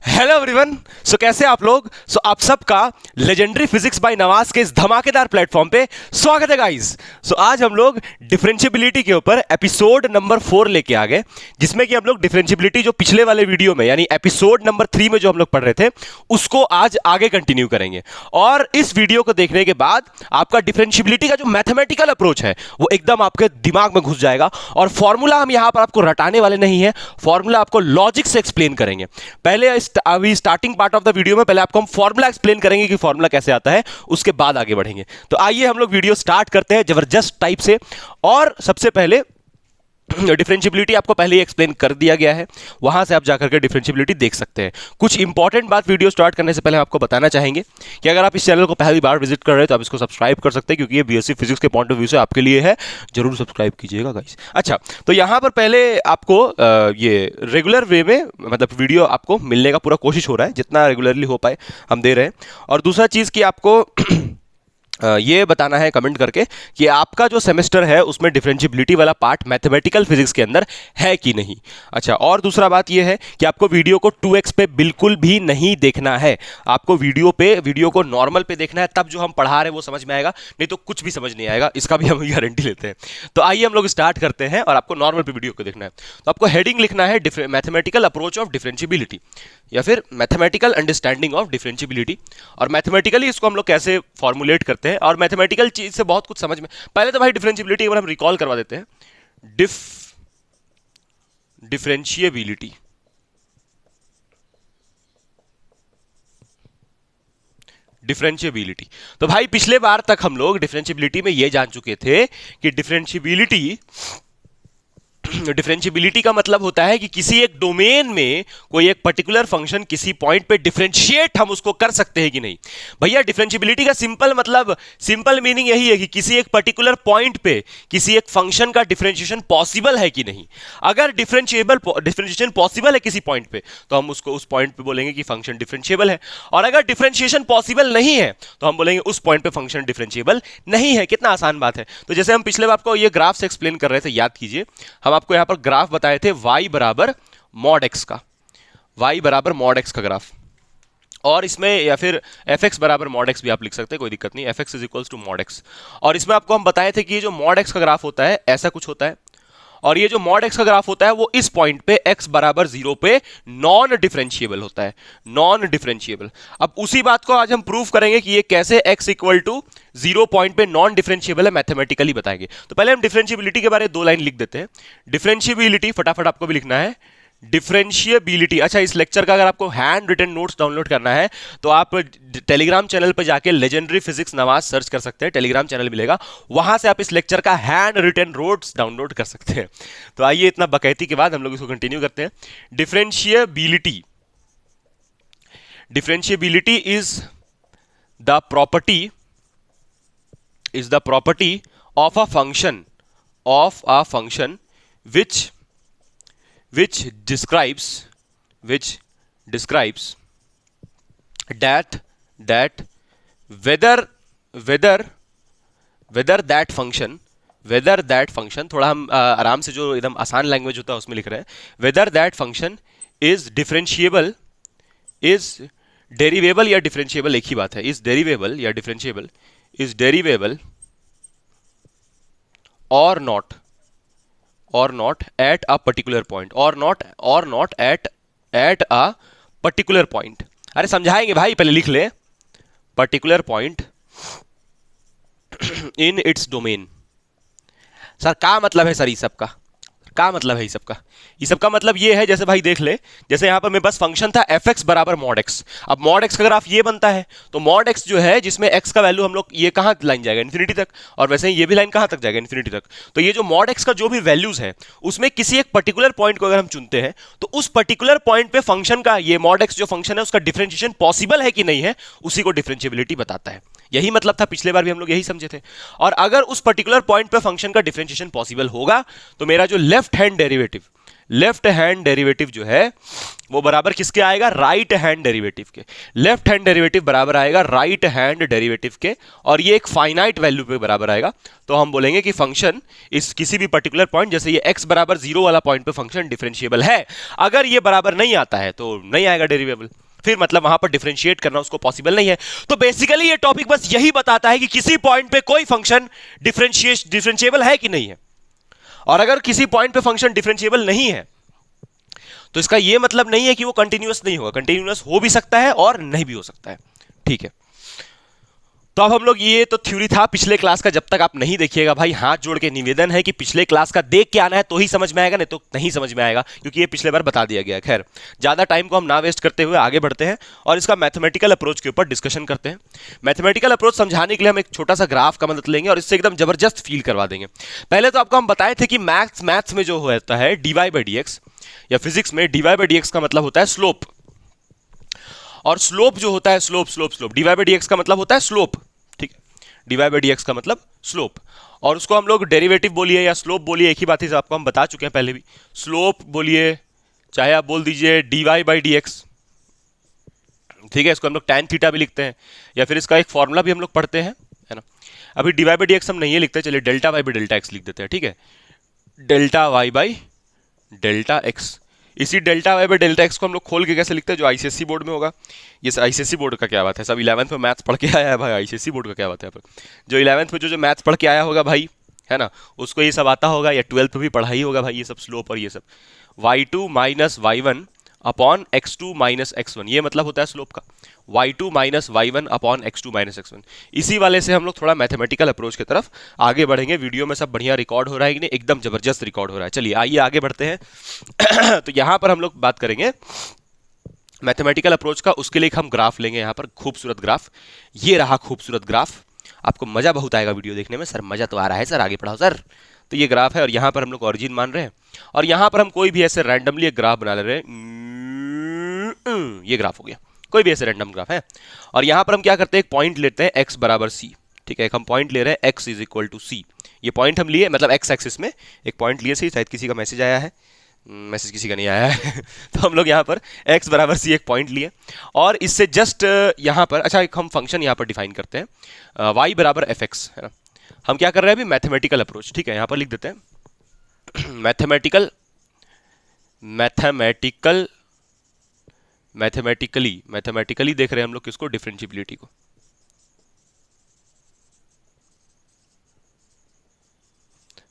Hello everyone. सो कैसे आप लोग? आप सबका लेजेंडरी फिजिक्स बाय नवाज के इस धमाकेदार प्लेटफॉर्म पे स्वागत है गाइस। आज हम लोग डिफरेंशियबिलिटी के ऊपर एपिसोड नंबर 4 लेके आ गए, जिसमें कि हम लोग डिफरेंशियबिलिटी जो पिछले वाले वीडियो में यानी एपिसोड नंबर 3 में जो हम लोग पढ़ रहे थे उसको आज आगे कंटिन्यू करेंगे। और इस वीडियो को देखने के बाद आपका डिफरेंशियबिलिटी का जो मैथमेटिकल अप्रोच है वो एकदम आपके दिमाग में घुस जाएगा। और फॉर्मूला हम यहां पर आपको रटाने वाले नहीं है, फॉर्मूला आपको लॉजिक से एक्सप्लेन करेंगे। पहले अभी starting part of the video में पहले आपको हम फॉर्मूला एक्सप्लेन करेंगे कि फॉर्मूला कैसे आता है, उसके बाद आगे बढ़ेंगे। तो आइए हम लोग वीडियो स्टार्ट करते हैं जबरदस्त टाइप से। और सबसे पहले डिफरेंशियबिलिटी आपको पहले ही एक्सप्लेन कर दिया गया है, वहां से आप जाकर के डिफरेंशियबिलिटी देख सकते हैं। कुछ इंपॉर्टेंट बात वीडियो स्टार्ट करने से पहले हम आपको बताना चाहेंगे कि अगर आप इस चैनल को पहली बार विजिट कर रहे हैं तो आप इसको सब्सक्राइब कर सकते हैं, क्योंकि ये बीएससी फिजिक्स के पॉइंट ऑफ व्यू से आपके लिए है। जरूर सब्सक्राइब कीजिएगा गाइस। अच्छा, तो यहां पर पहले आपको ये रेगुलर वे में मतलब वीडियो आपको मिलने का पूरा कोशिश हो रहा है, जितना रेगुलरली हो पाए हम दे रहे हैं। और दूसरा चीज कि आपको ये बताना है कमेंट करके कि आपका जो सेमेस्टर है उसमें डिफरेंशियबिलिटी वाला पार्ट मैथमेटिकल फिजिक्स के अंदर है कि नहीं। अच्छा, और दूसरा बात ये है कि आपको वीडियो को 2x पे बिल्कुल भी नहीं देखना है। आपको वीडियो को नॉर्मल पे देखना है, तब जो हम पढ़ा रहे हैं वो समझ में आएगा, नहीं तो कुछ भी समझ नहीं आएगा, इसका भी हम गारंटी लेते हैं। तो आइए हम लोग स्टार्ट करते हैं। और आपको नॉर्मल पे वीडियो को देखना है तो आपको हेडिंग लिखना है मैथमेटिकल अप्रोच ऑफ डिफरेंशियबिलिटी या फिर मैथमेटिकल अंडरस्टैंडिंग ऑफ डिफरेंशियबिलिटी। और मैथमेटिकली इसको हम लोग कैसे फॉर्मुलेट करते हैं और मैथमेटिकल चीज से बहुत कुछ समझ में। पहले तो भाई डिफरेंशियबिलिटी एक बार हम रिकॉल करवा देते हैं। डिफरेंशियबिलिटी डिफरेंशियबिलिटी तो भाई पिछले बार तक हम लोग डिफरेंशियबिलिटी में ये जान चुके थे कि डिफरेंशियबिलिटी का मतलब होता है कि किसी एक डोमेन में कोई एक पर्टिकुलर फंक्शन किसी पॉइंट पे डिफरेंशिएट हम उसको कर सकते हैं कि नहीं। भैया डिफरेंशियबिलिटी का सिंपल मीनिंग यही है कि किसी एक पर्टिकुलर पॉइंट पे किसी एक फंक्शन का डिफरेंशिएशन पॉसिबल है कि नहीं। अगर डिफरेंशिएशन पॉसिबल है किसी पॉइंट पे तो हम उसको उस पॉइंट पे बोलेंगे कि फंक्शन डिफरेंशिएबल है, और अगर डिफरेंशिएशन पॉसिबल नहीं है तो हम बोलेंगे उस पॉइंट पे फंक्शन डिफरेंशिएबल नहीं है। कितना आसान बात है। तो जैसे हम पिछले बार आपको ये ग्राफ से एक्सप्लेन कर रहे थे, याद कीजिए, हम आपको यहां पर ग्राफ बताए थे y बराबर मॉड x का, y बराबर मॉड x का ग्राफ। और इसमें या फिर fx बराबर मॉड x भी आप लिख सकते हैं, कोई दिक्कत नहीं, fx is equals to mod x। और इसमें आपको हम बताए थे कि ये जो मॉड x का ग्राफ होता है ऐसा कुछ होता है, और ये जो मॉड x का ग्राफ होता है वो इस पॉइंट पे x बराबर 0 पे नॉन डिफरेंशिएबल होता है, नॉन डिफरेंशिएबल। अब उसी बात को आज हम प्रूव करेंगे कि ये कैसे x इक्वल टू 0 पॉइंट पे नॉन डिफरेंशिएबल है, मैथमेटिकली बताएंगे। तो पहले हम डिफरेंशियबिलिटी के बारे में 2 लाइन लिख देते हैं। डिफरेंशियबिलिटी फटाफट आपको भी लिखना है, डिफरेंशियबिलिटी। अच्छा, इस लेक्चर का अगर आपको हैंड रिटन नोट्स डाउनलोड करना है तो आप टेलीग्राम चैनल पर जाके लेजेंडरी फिजिक्स नवाज सर्च कर सकते हैं, टेलीग्राम चैनल मिलेगा, वहां से आप इस लेक्चर का हैंड रिटन नोट्स डाउनलोड कर सकते हैं। तो आइए, इतना बकैती के बाद हम लोग इसको कंटिन्यू करते हैं। Differentiability is the property of a function which describes that whether that function थोड़ा हम आराम से जो एकदम आसान लैंग्वेज होता है उसमें लिख रहे हैं, whether that function is derivable या डिफरेंशिएबल एक ही बात है, is derivable या differentiable, is derivable or not at a particular point, or not at a particular point। अरे समझाएंगे भाई, पहले लिख ले, particular point in its domain। Sir क्या मतलब है? सर ये सब का क्या मतलब है? ये सब का मतलब ये है, जैसे भाई देख ले, जैसे यहां पर मेरे पास फंक्शन था fx बराबर मॉड x। अब मॉड x का ग्राफ ये बनता है, तो मॉड x जो है जिसमें x का वैल्यू हम लोग, ये कहां लाइन जाएगा? इन्फिनिटी तक। और वैसे ही ये भी लाइन कहां तक जाएगा? इन्फिनिटी तक। तो ये जो मॉड x का जो भी वैल्यूज है उसमें किसी एक पर्टिकुलर पॉइंट को अगर हम चुनते हैं तो उस पर्टिकुलर पॉइंट पे फंक्शन का, ये मॉड x जो फंक्शन है उसका डिफरेंशिएशन पॉसिबल है कि नहीं है, उसी को डिफरेंशियबिलिटी बताता है। यही मतलब था, पिछले बार भी हम लोग यही समझे थे। और अगर उस पर्टिकुलर पॉइंट पे फंक्शन का डिफरेंशिएशन पॉसिबल होगा तो मेरा जो left hand derivative left hand derivative जो है वो बराबर किसके आएगा, राइट हैंड डेरिवेटिव के। लेफ्ट हैंड डेरिवेटिव बराबर आएगा राइट हैंड डेरिवेटिव के, और ये एक फाइनाइट वैल्यू पे बराबर आएगा। तो हम बोलेंगे कि फंक्शन इस किसी भी पर्टिकुलर पॉइंट, जैसे ये x बराबर 0 वाला पॉइंट पे फंक्शन डिफरेंशिएबल है। अगर ये बराबर नहीं आता है तो नहीं आएगा डेरिवेबल, फिर मतलब वहां पर डिफरेंशिएट करना उसको पॉसिबल नहीं है। तो बेसिकली ये टॉपिक बस यही बताता है कि किसी पॉइंट पे कोई फंक्शन डिफरेंशिएबल है कि नहीं है, और अगर किसी पॉइंट पे फंक्शन डिफरेंशिएबल नहीं है तो इसका यह मतलब नहीं है कि वो कंटिन्यूअस नहीं होगा, कंटिन्यूअस हो भी सकता है और नहीं भी हो सकता है। ठीक है, तो अब हम लोग, ये तो थ्योरी था पिछले क्लास का, जब तक आप नहीं देखिएगा भाई हाथ जोड़ के निवेदन है कि पिछले क्लास का देख के आना है तो ही समझ में आएगा, नहीं तो नहीं समझ में आएगा, क्योंकि ये पिछले बार बता दिया गया है। खैर, ज्यादा टाइम को हम ना वेस्ट करते हुए आगे बढ़ते हैं और इसका मैथमेटिकल अप्रोच के ऊपर डिस्कशन करते हैं। मैथमेटिकल अप्रोच समझाने के लिए हम एक छोटा सा ग्राफ का मदद लेंगे और इससे एकदम जबरदस्त फील करवा देंगे। पहले तो आपको हम बताए थे कि मैथ्स में जो होता है dy by dx, या फिजिक्स में dy by dx का मतलब होता है स्लोप, और स्लोप जो होता है स्लोप dy by dx का मतलब होता है स्लोप। ठीक है, dy by dx का मतलब स्लोप, और उसको हम लोग डेरिवेटिव बोलिए या स्लोप बोलिए, एक ही बात है, आपको हम बता चुके हैं पहले भी। स्लोप बोलिए, चाहे आप बोल दीजिए dy by dx, ठीक है, इसको हम लोग tan थीटा भी लिखते हैं, या फिर इसका एक फॉर्मूला भी हम लोग पढ़ते हैं, है ना। अभी dy by dx हम नहीं लिखते, चलिए delta y by delta x लिख देते हैं। ठीक है, delta y by delta x। इसी delta y by delta x को हम लोग खोल के कैसे लिखते हैं, जो आईसीएससी बोर्ड में होगा। ये आईसीएससी बोर्ड का क्या बात है, सब 11th में मैथ्स पढ़ के आया है भाई, आईसीएससी बोर्ड का क्या बात है। जो 11th में जो मैथ्स पढ़ के आया होगा भाई, है ना, उसको ये सब आता होगा, या 12th में भी पढ़ाई होगा भाई ये सब स्लोप और ये सब। y2 minus y1 upon x2 minus x1, ये मतलब होता है स्लोप का। y2 minus y1 upon x2 minus x1। इसी वाले से हम लोग थोड़ा मैथमेटिकल अप्रोच की तरफ आगे बढ़ेंगे। वीडियो में सब बढ़िया रिकॉर्ड हो रहा है कि नहीं, एकदम जबरदस्त रिकॉर्ड हो रहा है। चलिए आइए आगे बढ़ते हैं। तो यहां पर हम लोग बात करेंगे मैथमेटिकल अप्रोच का, उसके लिए हम ग्राफ लेंगे। यहां पर खूबसूरत ग्राफ, ये रहा खूबसूरत ग्राफ। आपको मजा बहुत आएगा वीडियो देखने में। सर मजा तो आ रहा है सर, आगे पढ़ाओ सर। तो ये ग्राफ है और यहां पर हम लोग ऑरिजिन मान रहे हैं, और यहां पर हम कोई भी ऐसे रैंडमली एक ग्राफ बना ले रहे हैं। ये ग्राफ हो गया, कोई भी ऐसे रैंडम ग्राफ है, और यहां पर हम क्या करते हैं, एक पॉइंट लेते हैं x बराबर c। ठीक है, एक हम पॉइंट ले रहे हैं x is equal to c। ये पॉइंट हम लिए, मतलब x एक्सिस में एक पॉइंट लिए, शायद किसी का मैसेज आया है, मैसेज किसी का नहीं आया है। तो हम लोग यहाँ पर x बराबर c एक पॉइंट लिए, और इससे जस्ट यहाँ पर, अच्छा एक हम फंक्शन यहाँ पर डिफाइन करते हैं y बराबर fx, है ना। हम क्या कर रहे हैं अभी, मैथमेटिकल अप्रोच। ठीक है, यहाँ पर लिख देते हैं मैथमेटिकली देख रहे हैं हम लोग किसको, डिफरेंशिएबिलिटी को।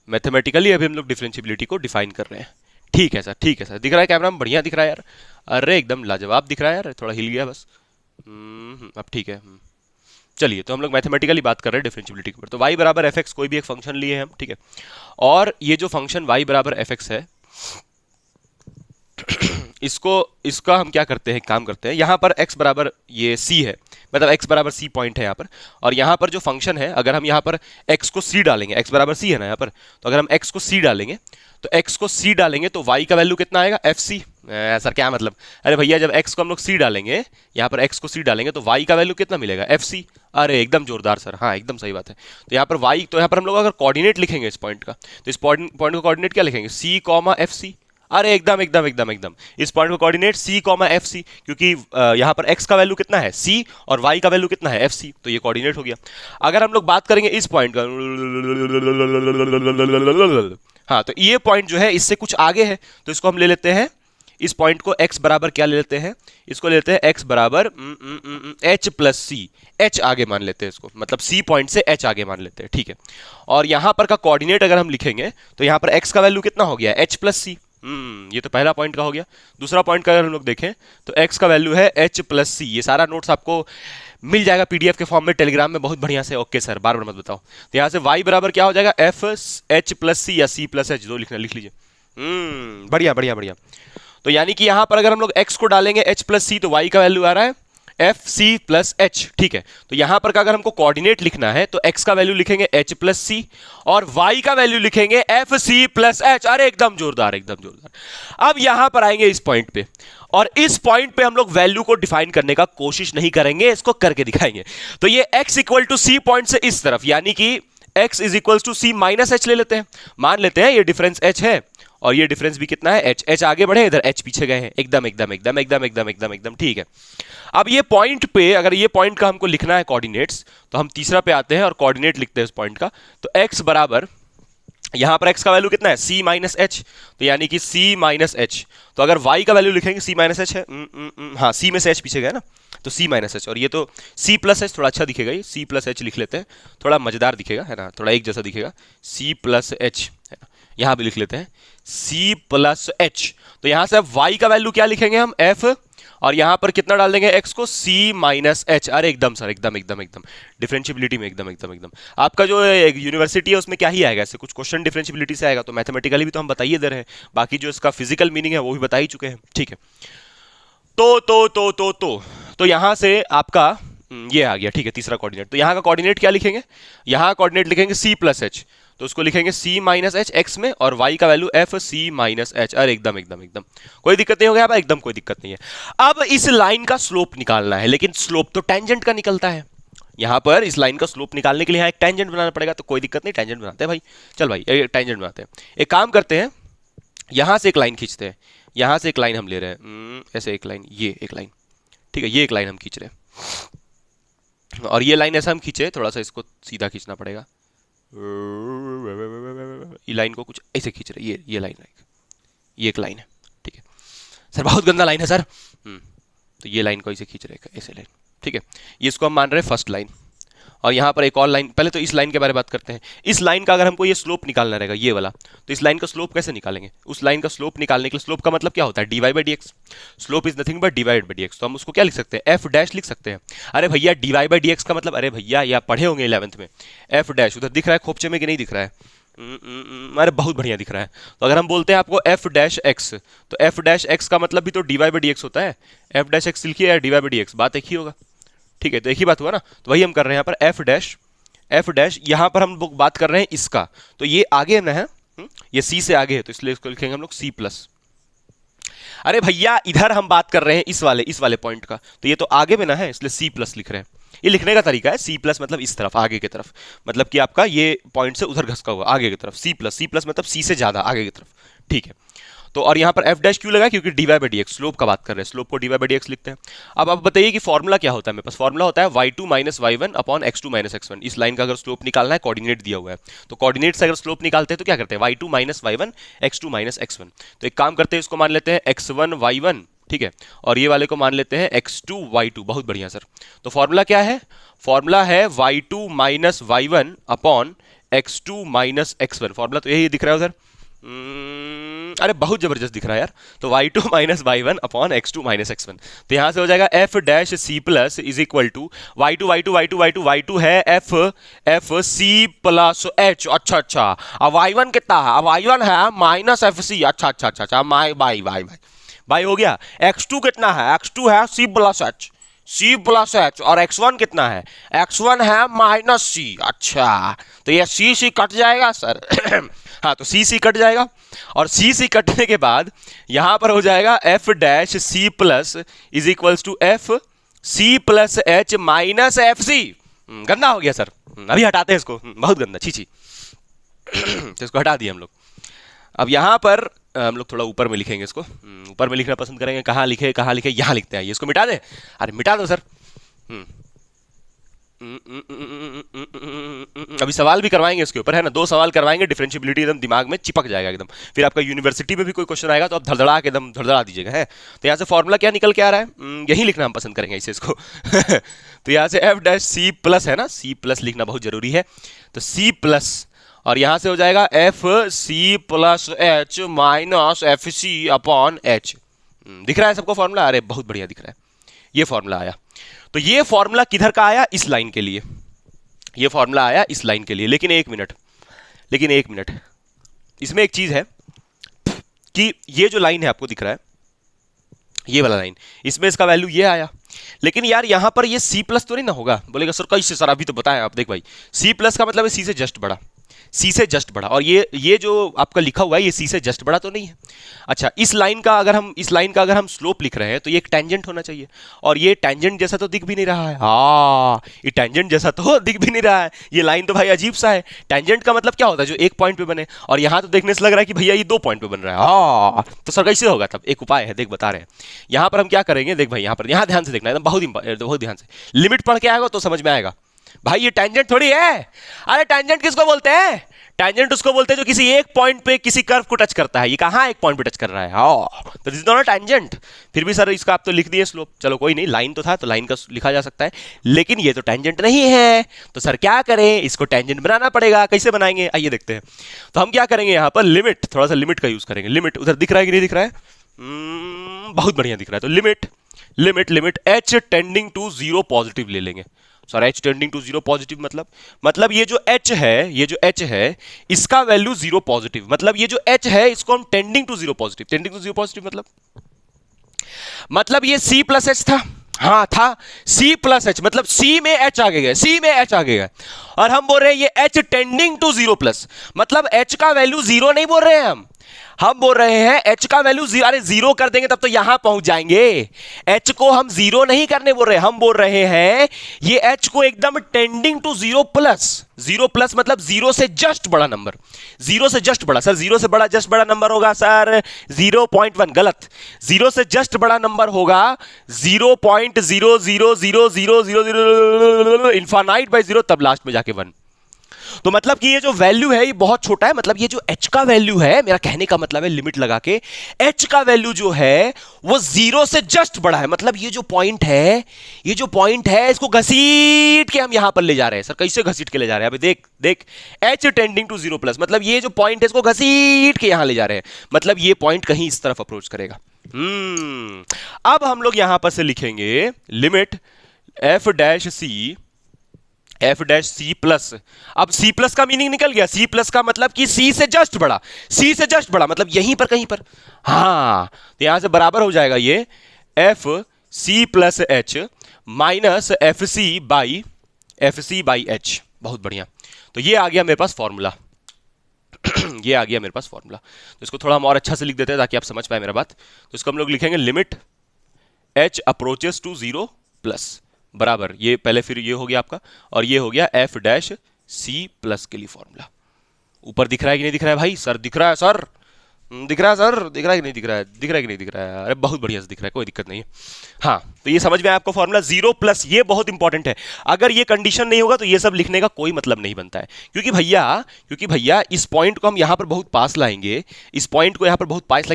मैथमेटिकली अभी हम लोग डिफरेंशिएबिलिटी को डिफाइन कर रहे हैं। ठीक है सर, ठीक है सर, दिख रहा है कैमरा में, बढ़िया दिख रहा है यार। अरे एकदम लाजवाब दिख रहा है यार, थोड़ा हिल गया बस। अब ठीक है। चलिए, तो हम लोग मैथमेटिकली बात कर रहे हैं डिफरेंशिएबिलिटी के ऊपर। तो y बराबर एफ एक्स, कोई भी एक फंक्शन लिए हैं हम, ठीक है, और ये जो फंक्शन y बराबर एफ एक्स है, इसका हम क्या करते हैं, काम करते हैं। यहाँ पर x बराबर ये c है, मतलब x बराबर c पॉइंट है यहाँ पर, और यहाँ पर जो फंक्शन है, अगर हम यहाँ पर x को c डालेंगे, x बराबर c है ना यहाँ पर, तो अगर हम x को c डालेंगे, तो x को c डालेंगे तो y का वैल्यू कितना आएगा, fc। सर क्या मतलब, अरे भैया जब x को हम लोग c डालेंगे, यहाँ पर x को c डालेंगे तो y का वैल्यू कितना मिलेगा, fc। अरे एकदम जोरदार सर, हाँ एकदम सही बात है। तो यहाँ पर y, तो यहाँ पर हम लोग अगर कोऑर्डिनेट लिखेंगे इस पॉइंट का, तो इस पॉइंट का कोऑर्डिनेट क्या लिखेंगे, c कॉमा fc। अरे एकदम एकदम एकदम एकदम, इस पॉइंट का कोऑर्डिनेट c कॉमा fc, क्योंकि यहाँ पर x का वैल्यू कितना है c, और y का वैल्यू कितना है fc, तो ये कोऑर्डिनेट हो गया। अगर हम लोग बात करेंगे इस पॉइंट का, हाँ, तो ये पॉइंट जो है इससे कुछ आगे है, तो इसको हम ले लेते हैं, इस पॉइंट को x बराबर क्या ले लेते हैं, इसको ले लेते हैं x बराबर h प्लस c, h आगे मान लेते हैं इसको, मतलब c पॉइंट से h आगे मान लेते हैं। ठीक है, और यहां पर का कोऑर्डिनेट अगर हम लिखेंगे तो यहां पर x का वैल्यू कितना हो गया, h प्लस c। ये तो पहला पॉइंट का हो गया। दूसरा पॉइंट का अगर हम लोग देखें तो x का वैल्यू है h प्लस सी। ये सारा नोट्स आपको मिल जाएगा पीडीएफ के फॉर्म में टेलीग्राम में, बहुत बढ़िया से। ओके सर, बार बार मत बताओ। तो यहाँ से y बराबर क्या हो जाएगा, एफ एच प्लस सी या सी प्लस एच, दो लिखना, लिख लीजिए। बढ़िया बढ़िया बढ़िया। तो यानी कि यहां पर अगर हम लोग x को डालेंगे h प्लस सी, तो y का वैल्यू आ रहा है एफ सी प्लस एच। ठीक है, तो यहां पर का अगर हमको कोऑर्डिनेट लिखना है तो x का वैल्यू लिखेंगे h प्लस सी, और y का वैल्यू लिखेंगे एफ सी प्लस एच। अरे एकदम जोरदार, एकदम जोरदार। अब यहां पर आएंगे इस पॉइंट पे, और इस पॉइंट पे हम लोग वैल्यू को डिफाइन करने का कोशिश नहीं करेंगे, इसको करके दिखाएंगे। तो ये x equal to C point से इस तरफ, यानी कि x is equal to C minus H ले लेते हैं। मान लेते हैं ये डिफरेंस h है, और ये डिफरेंस भी कितना है, एच। एच आगे बढ़े, इधर एच पीछे गए हैं, एकदम एकदम एकदम एकदम एकदम एकदम एकदम ठीक है। अब ये पॉइंट पे, अगर ये पॉइंट का हमको लिखना है कोऑर्डिनेट्स, तो हम तीसरा पे आते हैं और कोऑर्डिनेट लिखते हैं इस पॉइंट का। तो x बराबर, यहां पर x का वैल्यू कितना है, c माइनस एच, तो यानी कि c माइनस एच। तो अगर y का वैल्यू लिखेंगे, c माइनस एच है, हाँ c में से h पीछे गया ना, तो c माइनस एच, और ये तो c प्लस एच, थोड़ा अच्छा दिखेगा, ये c प्लस एच लिख लेते हैं, थोड़ा मजेदार दिखेगा है ना, थोड़ा एक जैसा दिखेगा, c प्लस एच है ना, यहां भी लिख लेते हैं c प्लस एच। तो यहां से अब y का वैल्यू क्या लिखेंगे हम, f, और यहां पर कितना डाल देंगे, x को c माइनस एच। अरे एकदम सर, एकदम एकदम एकदम डिफरेंशियबिलिटी में एकदम एकदम एकदम। आपका जो यूनिवर्सिटी है उसमें क्या ही आएगा, ऐसे कुछ क्वेश्चन डिफरेंशियबिलिटी से आएगा, तो मैथमेटिकली भी तो हम बताइए दे रहे हैं, बाकी जो इसका फिजिकल मीनिंग है वो भी बता ही चुके हैं, ठीक है। तो यहां से आपका ये आ गया, ठीक है, तीसरा कोऑर्डिनेट। तो यहां का कोऑर्डिनेट क्या लिखेंगे, यहां कोऑर्डिनेट लिखेंगे c प्लस एच, तो उसको लिखेंगे c माइनस एच एक्स में, और y का value f c minus H. अरे एकदम एकदम एकदम कोई दिक्कत नहीं हो गया, एकदम कोई दिक्कत नहीं है। अब इस लाइन का स्लोप निकालना है, लेकिन स्लोप तो टेंजेंट का निकलता है, यहां पर इस लाइन का स्लोप निकालने के लिए एक टेंजेंट बनाना पड़ेगा, तो कोई दिक्कत नहीं, टेंजेंट बनाते हैं भाई, चल भाई टेंजेंट बनाते हैं। एक काम करते हैं, यहां से एक लाइन खींचते हैं, यहां से एक लाइन हम ले रहे हैं, ऐसे एक लाइन, ये एक लाइन, ठीक है, ये एक लाइन हम खींच रहे हैं, और ये लाइन ऐसा हम खींचे, थोड़ा सा इसको सीधा खींचना पड़ेगा, ये लाइन को कुछ ऐसे खींच रहे, ये लाइन, ये एक लाइन है, ठीक है सर, बहुत गंदा लाइन है सर, तो ये लाइन को ऐसे खींच रहे, ऐसे लाइन, ठीक है, ये इसको हम मान रहे हैं फर्स्ट लाइन, और यहां पर एक और लाइन, पहले तो इस लाइन के बारे में बात करते हैं। इस लाइन का अगर हमको ये स्लोप निकालना रहेगा, ये वाला, तो इस लाइन का स्लोप कैसे निकालेंगे, उस लाइन का स्लोप निकालने के लिए, स्लोप का मतलब क्या होता है, dy by D x, slope is nothing but divide by D x, तो हम उसको क्या लिख सकते हैं, f डैश लिख सकते हैं। अरे भैया dy बाई डी एक्स का मतलब, अरे भैया या पढ़े होंगे 11th में, f डैश उधर दिख रहा है खोपचे में कि नहीं दिख रहा है, अरे बहुत बढ़िया दिख रहा है। तो अगर हम बोलते हैं आपको f डैश x, तो f डैश x का मतलब भी तो dy बाई डी एक्स होता है, f डैश x लिखिए या dy बाई डी एक्स, बात एक ही होगा, ठीक है, तो एक ही बात हुआ ना। तो वही हम कर रहे हैं यहाँ पर, f डैश यहाँ पर हम लोग बात कर रहे हैं इसका, तो ये आगे ना है, ये c से आगे है, तो इसलिए इसको लिखेंगे हम लोग c प्लस। अरे भैया इधर हम बात कर रहे हैं इस वाले पॉइंट का, तो ये तो आगे में ना है, इसलिए c प्लस लिख रहे हैं। ये लिखने का तरीका है, c प्लस मतलब इस तरफ, आगे की तरफ, मतलब कि आपका ये पॉइंट से उधर घसका हुआ आगे की तरफ, c प्लस मतलब c से ज्यादा आगे की तरफ, ठीक है। तो और यहाँ पर f डैश क्यों लगा, क्योंकि dy by D x, slope का बात कर रहे हैं, स्लोप को dy बाई डी एक्स लिखते हैं। अब आप बताइए कि फॉर्मूला क्या होता है, मेरे पास फॉर्मूला होता है y2 minus y1 upon x2 minus x1। इस लाइन का अगर स्लोप निकालना है, कोऑर्डिनेट दिया हुआ है, तो कोऑर्डिनेट से अगर स्लोप निकालते हैं तो क्या करते हैं, y2 minus y1 x2 minus x1। तो एक काम करते हैं, इसको मान लेते हैं x1 y1, ठीक है, और ये वाले को मान लेते हैं x2 y2, बहुत बढ़िया सर। तो फॉर्मूला क्या है, फॉर्मूला है y2 minus y1 upon x2 minus x1, formula तो यही दिख रहा है उधर, अरे बहुत जबरदस्त दिख रहा है यार। तो y2 minus y1 upon x2 minus x1, तो यहां से हो जाएगा f dash c plus is equal to y2 है f c प्लस h। अच्छा, अब y1 कितना है, अब y1 है माइनस एफ सी, अच्छा, बाई हो गया। x2 कितना है, x2 है c प्लस एच, और x1 कितना है, x1 है माइनस सी। अच्छा, तो ये c कट जाएगा सर हाँ, तो c कट जाएगा, और c कटने के बाद यहां पर हो जाएगा f dash c plus is equals to f c plus h minus F C. गंदा हो गया सर, अभी हटाते हैं इसको, बहुत गंदा, छी तो इसको हटा दिए हम लोग। अब यहां पर हम लोग थोड़ा ऊपर में लिखेंगे, इसको ऊपर में लिखना पसंद करेंगे, कहाँ लिखे यहां लिखते हैं, इसको मिटा दे, अरे मिटा दो सर। अभी सवाल भी करवाएंगे इसके ऊपर, है ना, 2 सवाल करवाएंगे, डिफरेंशियबिलिटी एकदम दिमाग में चिपक जाएगा एकदम, फिर आपका यूनिवर्सिटी में भी कोई क्वेश्चन आएगा तो आप धड़धड़ा के एकदम धड़धड़ा दीजिएगा, है। तो यहाँ से फॉर्मूला क्या निकल के आ रहा है, यही लिखना हम पसंद करेंगे इसे, इसको तो यहाँ से एफ डैश सी प्लस है ना, सी प्लस लिखना बहुत जरूरी है, तो सी प्लस, और यहां से हो जाएगा F C plus H minus F C upon H. दिख रहा है सबको फॉर्मूला, अरे बहुत बढ़िया दिख रहा है, ये फॉर्मूला आया। तो ये फॉर्मूला किधर का आया, इस लाइन के लिए, ये फॉर्मूला आया इस लाइन के लिए। लेकिन एक मिनट, इसमें एक चीज है कि ये जो लाइन है आपको दिख रहा है, ये वाला लाइन, इसमें इसका वैल्यू ये आया, लेकिन यार यहां पर ये C प्लस तो नहीं ना होगा। बोलेगा सर कैसे सर, अभी तो बताएं आप। देख भाई, C प्लस का मतलब है C से जस्ट बड़ा, सी से जस्ट बढ़ा, और ये जो आपका लिखा हुआ है ये सी से जस्ट बढ़ा तो नहीं है। अच्छा, इस लाइन का अगर हम स्लोप लिख रहे हैं तो ये एक टेंजेंट होना चाहिए, और ये टेंजेंट जैसा तो दिख भी नहीं रहा है। हाँ, ये टेंजेंट जैसा तो दिख भी नहीं रहा है, ये लाइन तो भाई अजीब सा है। टेंजेंट का मतलब क्या होता है, जो एक पॉइंट पे बने, और यहां तो देखने से लग रहा है कि भैया ये 2 पॉइंट पे बन रहा है। हाँ, तो सर कैसे होगा? तब एक उपाय है, देख बता रहे हैं। यहां पर हम क्या करेंगे, देख भाई, यहां ध्यान से देखना, एकदम बहुत ध्यान से, लिमिट पढ़ के आएगा तो समझ में आएगा। भाई ये टेंजेंट थोड़ी है। अरे टेंजेंट किसको बोलते हैं? टेंजेंट उसको बोलते हैं जो किसी एक पॉइंट पे किसी कर्व को टच करता है। ये कहां एक पॉइंट पे टच कर रहा है? हाँ, तो this is not a tangent. फिर भी सर इसका आप तो लिख दिए स्लोप, चलो कोई नहीं, लाइन तो था तो लाइन का लिखा जा सकता है, लेकिन ये तो टेंजेंट नहीं है। तो सर क्या करें, इसको टेंजेंट बनाना पड़ेगा। कैसे बनाएंगे, आइए देखते हैं। तो हम क्या करेंगे, यहां पर लिमिट, थोड़ा सा लिमिट का यूज करेंगे। लिमिट उधर दिख रहा है कि नहीं दिख रहा है? बहुत बढ़िया दिख रहा है। तो limit H tending to 0 positive ले लेंगे। Sir H tending to 0 positive मतलब ये जो एच है इसका वैल्यू 0 पॉजिटिव, मतलब ये जो एच है इसको हम टेंडिंग टू 0 पॉजिटिव मतलब ये सी प्लस एच था। हाँ था, सी प्लस एच, मतलब सी में एच आगे गए, और हम बोल रहे हैं ये एच टेंडिंग टू 0 प्लस, मतलब एच का वैल्यू 0 नहीं बोल रहे हैं हम बोल रहे हैं एच का वैल्यू 0, अरे 0 कर देंगे तब तो यहां पहुंच जाएंगे। एच को हम 0 नहीं करने बोल रहे, हम बोल रहे हैं ये एच को एकदम टेंडिंग टू 0 प्लस मतलब 0 से जस्ट बड़ा नंबर, 0 से जस्ट बड़ा। सर 0 से बड़ा जस्ट बड़ा नंबर होगा सर 0.1, गलत। 0 से जस्ट बड़ा नंबर होगा 0.0000000 इनफाइनाइट बाय 0, तब लास्ट में जाके 1। तो मतलब कि ये जो वैल्यू है ये बहुत छोटा है, मतलब ये जो h का वैल्यू है, मेरा कहने का मतलब है लिमिट लगा के h का वैल्यू जो है वो 0 से जस्ट बड़ा है। मतलब ये जो पॉइंट है इसको घसीट के हम यहां पर ले जा रहे हैं। सर कैसे घसीट के ले जा रहे हैं? अभी देख h टेंडिंग टू 0 प्लस, मतलब ये जो पॉइंट है इसको घसीट के यहां ले जा रहे हैं, मतलब ये पॉइंट कहीं इस तरफ अप्रोच करेगा। अब हम लोग यहां पर से लिखेंगे limit F dash C plus. अब सी प्लस का मीनिंग निकल गया, सी प्लस का मतलब कि सी से जस्ट बड़ा मतलब यहीं पर कहीं पर। हाँ, तो यहां से बराबर हो जाएगा ये F C plus H minus F C by H. बहुत बढ़िया, तो ये आ गया मेरे पास फॉर्मूला। तो इसको थोड़ा हम और अच्छा से लिख देते हैं ताकि आप समझ पाए मेरा बात। तो इसको हम लोग लिखेंगे limit H approaches to 0 plus बराबर, ये पहले फिर ये हो गया आपका, और ये हो गया एफ डैश सी प्लस के लिए फॉर्मूला। ऊपर दिख रहा है कि नहीं दिख रहा है भाई? सर दिख रहा है, सर दिख रहा है कि नहीं दिख रहा है? अरे बहुत बढ़िया से दिख रहा है, कोई दिक्कत नहीं है। हाँ, तो ये समझ में आया आपको फॉर्मूला 0 प्लस, ये बहुत इंपॉर्टेंट है। अगर ये कंडीशन नहीं होगा तो ये सब लिखने का कोई मतलब नहीं बनता है, क्योंकि भैया इस पॉइंट को हम यहां पर बहुत पास लाएंगे,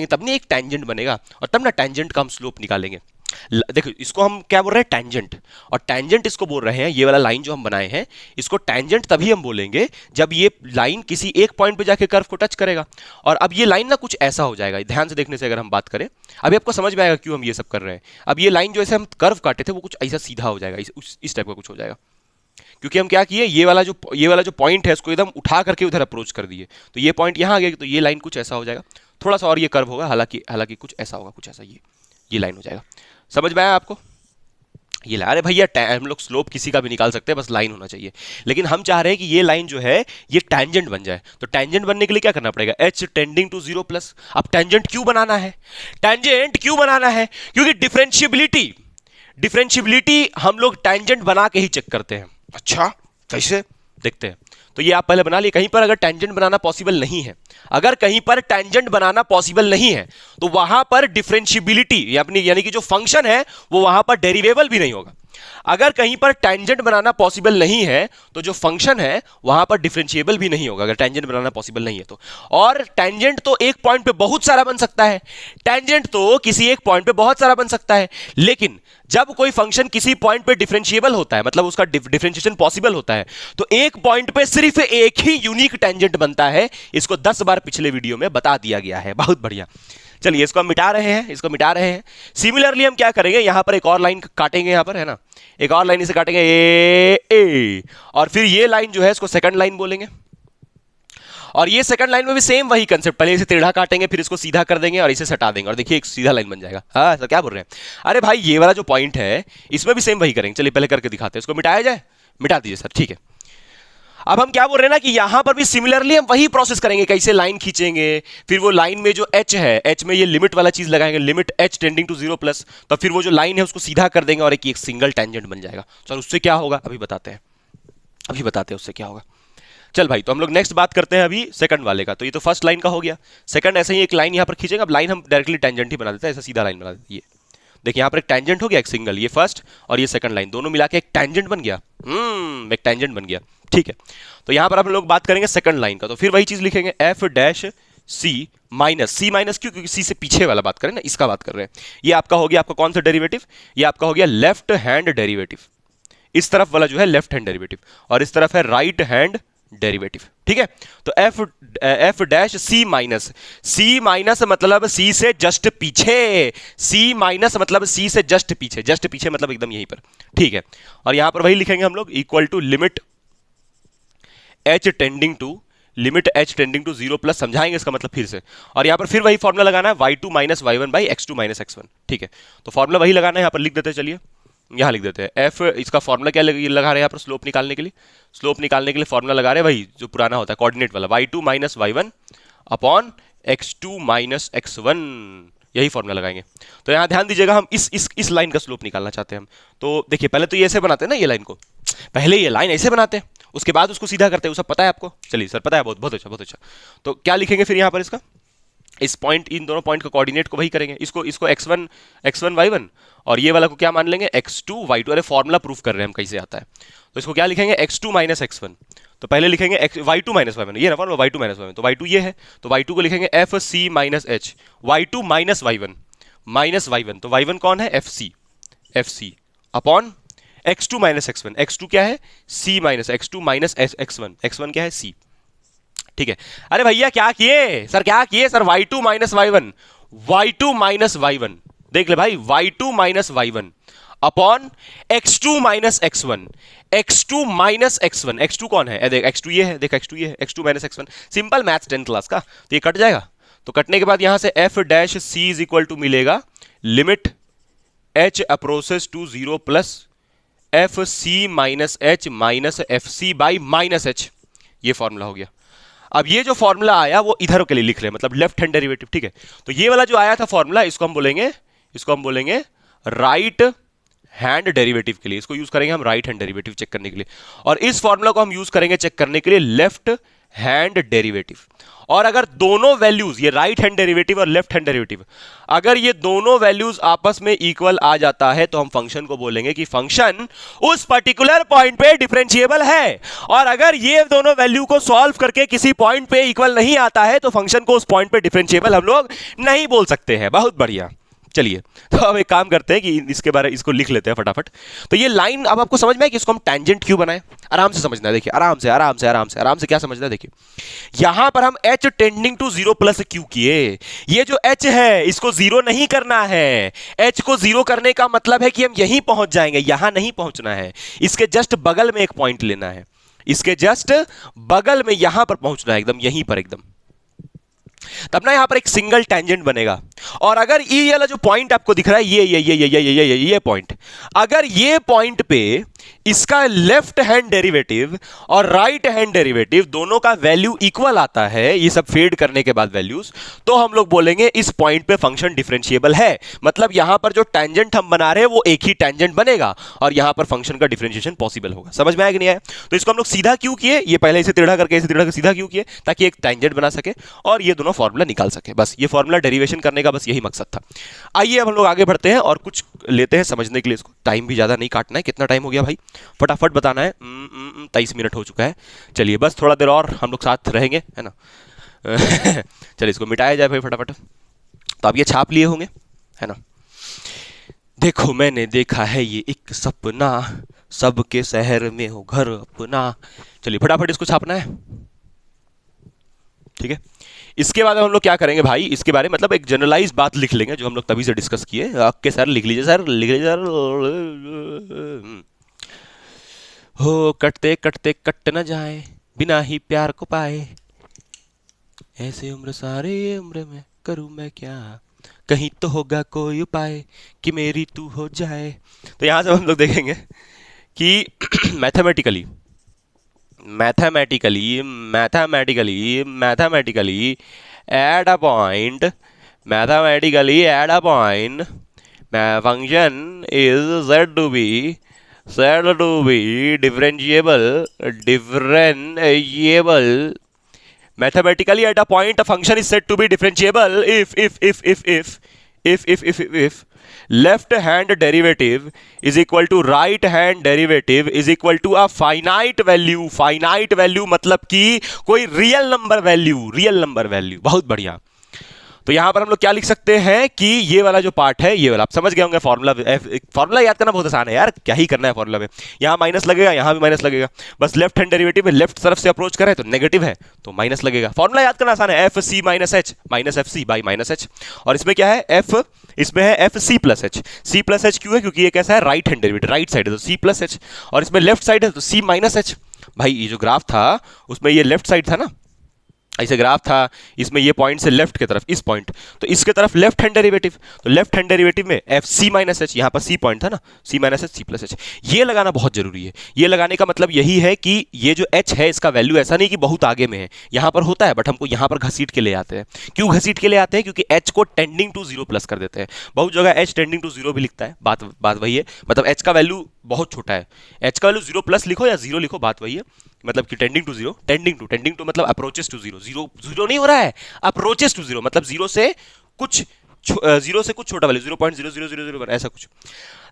तब नहीं एक टेंजेंट बनेगा, और तब ना टेंजेंट का हम स्लोप निकालेंगे। देखो इसको हम क्या बोल रहे हैं, टेंजेंट, और टेंजेंट इसको बोल रहे हैं, ये वाला लाइन जो हम बनाए हैं इसको टेंजेंट तभी हम बोलेंगे जब ये लाइन किसी एक पॉइंट पे जाके कर्व को टच करेगा। और अब ये लाइन ना कुछ ऐसा हो जाएगा, ध्यान से देखने से अगर हम बात करें, अभी आपको समझ में आएगा क्यों हम ये सब कर रहे हैं। अब ये लाइन जो ऐसे हम कर्व काटे थे वो कुछ ऐसा सीधा हो जाएगा, इस टाइप का कुछ हो जाएगा, क्योंकि हम क्या किए, ये वाला जो पॉइंट है इसको एकदम उठा करके उधर अप्रोच कर दिए, तो ये पॉइंट यहां आ गया, तो ये लाइन कुछ ऐसा हो जाएगा, थोड़ा सा और ये कर्व होगा, हालांकि कुछ ऐसा होगा, कुछ ऐसा ये लाइन हो जाएगा। समझ में आया आपको? ये अरे भैया हम लोग स्लोप किसी का भी निकाल सकते हैं, बस लाइन होना चाहिए, लेकिन हम चाह रहे हैं कि ये लाइन जो है ये टेंजेंट बन जाए। तो टेंजेंट बनने के लिए क्या करना पड़ेगा, एच टेंडिंग टू 0 प्लस। अब टेंजेंट क्यों बनाना है? क्योंकि डिफरेंशियबिलिटी हम लोग टेंजेंट बना के ही चेक करते हैं। अच्छा कैसे, देखते हैं। तो ये आप पहले बना लिए। कहीं पर अगर टेंजेंट बनाना पॉसिबल नहीं है, तो वहां पर डिफरेंशियबिलिटी यानी कि जो फंक्शन है वो वहां पर डेरिवेबल भी नहीं होगा। अगर कहीं पर टेंजेंट बनाना पॉसिबल नहीं है तो जो फंक्शन है वहां पर डिफरेंशिएबल भी नहीं होगा, अगर टेंजेंट बनाना पॉसिबल नहीं है तो। और टेंजेंट तो एक पॉइंट पे बहुत सारा बन सकता है, लेकिन जब कोई फंक्शन किसी पॉइंट पे डिफरेंशिएबल होता है, मतलब उसका डिफरेंशिएशन पॉसिबल होता है, तो एक पॉइंट पे सिर्फ एक ही यूनिक टेंजेंट बनता है। इसको 10 बार पिछले वीडियो में बता दिया गया है। बहुत बढ़िया, चलिए इसको हम मिटा रहे हैं। सिमिलरली हम क्या करेंगे, यहां पर एक और लाइन काटेंगे, यहां पर है ना, एक और लाइन इसे काटेंगे ए, और फिर ये लाइन जो है इसको सेकंड लाइन बोलेंगे, और ये सेकंड लाइन में भी सेम वही कंसेप्ट, पहले इसे टेढ़ा काटेंगे, फिर इसको सीधा कर देंगे और इसे सटा देंगे, और देखिए एक सीधा लाइन बन जाएगा। हाँ सर क्या बोल रहे हैं? अरे भाई ये वाला जो पॉइंट है इसमें भी सेम वही करेंगे। चलिए पहले करके दिखाते हैं, इसको मिटाया जाए, मिटा दीजिए सर, ठीक है। अब हम क्या बोल रहे हैं ना कि यहां पर भी सिमिलरली हम वही प्रोसेस करेंगे, कैसे लाइन खींचेंगे, फिर वो लाइन में जो एच है, एच में ये लिमिट वाला चीज लगाएंगे, limit H tending to 0 plus, तो फिर वो जो लाइन है उसको सीधा कर देंगे और एक सिंगल टेंजेंट बन जाएगा। सर उससे क्या होगा, अभी बताते हैं, अभी बताते हैं उससे क्या होगा। चल भाई, तो हम लोग नेक्स्ट बात करते हैं अभी सेकंड वाले का। तो ये तो फर्स्ट लाइन का हो गया। सेकंड ऐसे ही एक लाइन यहां पर खींचेंगे। अब लाइन हम डायरेक्टली टेंजेंट ही बना देते हैं, ऐसा सीधा लाइन बना देते हैं। ये देखिए यहां पर एक टेंजेंट हो गया, एक सिंगल, ये फर्स्ट और ये सेकंड लाइन दोनों मिला के एक टेंजेंट बन गया। एक टेंजेंट बन गया, ठीक है। तो यहां पर हम लोग बात करेंगे सेकंड लाइन का। तो फिर वही चीज लिखेंगे, एफ डैश सी माइनस, सी माइनस क्यों, क्योंकि सी से पीछे वाला बात करें ना, इसका बात कर रहे हैं। ये आपका हो गया, आपका कौन सा डेरिवेटिव, ये आपका हो गया लेफ्ट हैंड डेरिवेटिव। इस तरफ वाला जो है लेफ्ट हैंड डेरिवेटिव और इस तरफ है राइट हैंड डेरिवेटिव, ठीक है। तो एफ डैश सी माइनस, सी माइनस मतलब सी से जस्ट पीछे, सी माइनस मतलब सी से जस्ट पीछे, जस्ट पीछे मतलब एकदम यहीं पर, ठीक है। और यहां पर वही लिखेंगे हम लोग, equal to limit H tending to, limit H tending to 0 plus, समझाएंगे इसका मतलब फिर से। और यहां पर फिर वही फॉर्मुला लगाना है, y2 minus y1 by x2 minus x1, ठीक है। तो फॉर्मुला वही लगाना है, यहां पर लिख देते हैं, चलिए यहां लिख देते हैं। एफ, इसका फॉर्मुला क्या लगा रहे हैं यहां पर, स्लोप निकालने के लिए, स्लोप निकालने के लिए फॉर्मुला लगा रहे हैं वही जो पुराना होता है कोऑर्डिनेट वाला, y2 minus y1 upon x2 minus x1, यही फॉर्मुला लगाएंगे। तो यहां ध्यान दीजिएगा, हम इस लाइन का स्लोप निकालना चाहते हैं हम। तो देखिए पहले तो ये ऐसे बनाते हैं ना, ये लाइन को पहले ये लाइन ऐसे बनाते हैं, उसके बाद उसको सीधा करते हैं, वो सब पता है आपको। चलिए सर पता है, बहुत बहुत अच्छा, बहुत अच्छा। तो क्या लिखेंगे फिर यहां पर, इसका इस पॉइंट, इन दोनों पॉइंट का कोऑर्डिनेट को वही करेंगे, इसको x1 y1 और ये वाला को क्या मान लेंगे x2 y2। अरे फॉर्मुला प्रूफ कर रहे हैं हम कैसे आता है। तो इसको क्या लिखेंगे, x2 माइनस x1। तो पहले लिखेंगे y2 माइनस y1, ये ना फॉर्मुला y2 माइनस y1, तो y2 ये है, तो y2 को लिखेंगे F C minus H, y2 minus y1 minus y1, तो y1 कौन है, F C upon x2 minus x1, x2 क्या है, c minus x2 minus x1, x1 क्या है, c, ठीक है। अरे भैया क्या किए सर, क्या किए sir, y2 minus y1, y2 minus y1, देख ले भाई, y2 minus y1 upon x2 minus x1, x2 minus x1, x2 कौन है, देख x2 ये है, देख x2 ये है, x2 minus x1, simple maths 10th class का। तो ये कट जाएगा, तो कटने के बाद यहां से f dash c is equal to मिलेगा limit h approaches to 0 plus F C minus H minus F C by minus H, ये फॉर्मूला हो गया। अब ये जो फॉर्मूला आया वो इधर के लिए लिख रहे हैं, मतलब लेफ्ट हैंड डेरिवेटिव, ठीक है। तो ये वाला जो आया था फॉर्मूला, इसको हम बोलेंगे राइट हैंड डेरिवेटिव के लिए, इसको यूज करेंगे हम राइट हैंड डेरिवेटिव चेक करने के लिए। और इस फॉर्मूला को हम यूज करेंगे चेक करने के लिए लेफ्ट हैंड डेरिवेटिव। और अगर दोनों वैल्यूज, ये राइट हैंड डेरिवेटिव और लेफ्ट हैंड डेरिवेटिव, अगर ये दोनों वैल्यूज आपस में इक्वल आ जाता है तो हम फंक्शन को बोलेंगे कि फंक्शन उस पर्टिकुलर पॉइंट पे डिफरेंशिएबल है। और अगर ये दोनों वैल्यू को सॉल्व करके किसी पॉइंट पे इक्वल नहीं आता है तो फंक्शन को उस पॉइंट पे डिफरेंशिएबल हम लोग नहीं बोल सकते हैं। बहुत बढ़िया, चलिए तो अब एक काम करते हैं कि इसके बारे इसको लिख लेते हैं फटाफट। तो ये लाइन अब आपको समझ में है कि इसको हम टेंजेंट क्यों बनाए, आराम से समझना है, देखिए आराम से आराम से आराम से आराम से क्या समझना है। देखिए यहां पर हम h टेंडिंग टू 0 प्लस क्यों किए, ये जो h है इसको 0 नहीं करना है। h को 0 करने का मतलब है कि हम यहीं पहुंच जाएंगे, यहां नहीं पहुंचना है, इसके जस्ट बगल में एक पॉइंट लेना है, इसके जस्ट बगल में यहां पर पहुंचना है, एकदम यहीं पर एकदम, तब ना यहां पर एक सिंगल टेंजेंट बनेगा। और अगर ये वाला जो पॉइंट आपको दिख रहा है, ये पॉइंट, अगर ये पॉइंट पे इसका लेफ्ट हैंड डेरिवेटिव और राइट हैंड डेरिवेटिव दोनों का वैल्यू इक्वल आता है, ये सब फेड करने के बाद वैल्यूज, तो हम लोग बोलेंगे इस पॉइंट पे फंक्शन डिफरेंशिएबल है। मतलब यहां पर जो टेंजेंट हम बना रहे हैं वो एक ही टेंजेंट बनेगा और यहां पर फंक्शन का डिफरेंशिएशन पॉसिबल होगा। समझ में आया कि नहीं आया? तो इसको हम लोग सीधा क्यों किए, ये पहले इसे टेढ़ा करके सीधा क्यों किए, ताकि एक टेंजेंट बना सके और ये दोनों फॉर्मूला निकाल सके। बस ये फॉर्मूला डेरिवेशन करने का बस यही मकसद था। आइए अब हम लोग आगे बढ़ते हैं और कुछ लेते हैं समझने के लिए इसको। टाइम भी ज्यादा नहीं काटना है, कितना टाइम हो गया भाई फटाफट बताना है। 23 मिनट हो चुका है। चलिए बस थोड़ा देर और हम लोग साथ रहेंगे, है ना। चलिए इसको मिटाया जाए भाई फटाफट। तो आप ये छाप लिए होंगे, है ना। देखो मैंने देखा है ये एक सपना, सबके शहर में हो घर अपना। चलिए फटाफट इसको छापना है, ठीक है। इसके बाद हम लोग क्या करेंगे भाई, इसके बारे में मतलब एक जनरलाइज बात लिख लेंगे जो हम लोग तभी से डिस्कस किए। ओके सर लिख लीजिए, सर लिख लीजिए सर। हो कटते कटते कट न जाए, बिना ही प्यार को पाए, ऐसे उम्र सारे उम्र में करूं मैं क्या, कहीं तो होगा कोई उपाय कि मेरी तू हो जाए। तो यहां से हम लोग देखेंगे कि mathematically mathematically add a point, mathematically add a point, function is said to be differentiable. Mathematically at a point a function is said to be differentiable if left hand derivative is equal to right hand derivative is equal to a finite value मतलब कि कोई real number value. बहुत बढ़िया। तो यहां पर हम लोग क्या लिख सकते हैं कि ये वाला जो पार्ट है, ये वाला आप समझ गए होंगे। फॉर्मूला याद करना बहुत आसान है यार, क्या ही करना है फॉर्मूला में। यहां माइनस लगेगा, यहां भी माइनस लगेगा, बस लेफ्ट हैंड डेरिवेटिव लेफ्ट तरफ से अप्रोच करें तो नेगेटिव है तो माइनस लगेगा। फॉर्मूला याद करना आसान है, F C minus H minus F C by minus H. और इसमें क्या है, इसमें है F C plus H. C plus H क्यों है, क्योंकि ये कैसा है, right hand derivative, right side है तो सी प्लस एच, और इसमें लेफ्ट साइड है तो सी माइनस एच। भाई ये जो ग्राफ था उसमें ये लेफ्ट साइड था ना, ऐसे ग्राफ था, इसमें ये पॉइंट से लेफ्ट की तरफ इस पॉइंट, तो इसके तरफ लेफ्ट हैंड डेरिवेटिव, तो लेफ्ट हैंड डेरिवेटिव में एफ सी माइनस एच, यहाँ पर सी पॉइंट था ना, C minus H C plus H. ये लगाना बहुत जरूरी है। ये लगाने का मतलब यही है कि ये जो एच है इसका वैल्यू ऐसा नहीं कि बहुत आगे में है, यहाँ पर होता है बट हमको यहाँ पर घसीट के ले आते हैं। क्यों घसीट के ले आते हैं, क्योंकि एच को टेंडिंग टू जीरो प्लस कर देते हैं। बहुत जगह एच टेंडिंग टू जीरो भी लिखता है, बात वही है, मतलब एच का वैल्यू बहुत छोटा है, एच का वैल्यू जीरो प्लस लिखो या जीरो लिखो, बात वही है। मतलब कि टेंडिंग टू मतलब अप्रोचेस टू जीरो, जीरो नहीं हो रहा है, अप्रोचेस टू जीरो मतलब जीरो से कुछ छोटा वैल्यू, 0.00001 ऐसा कुछ।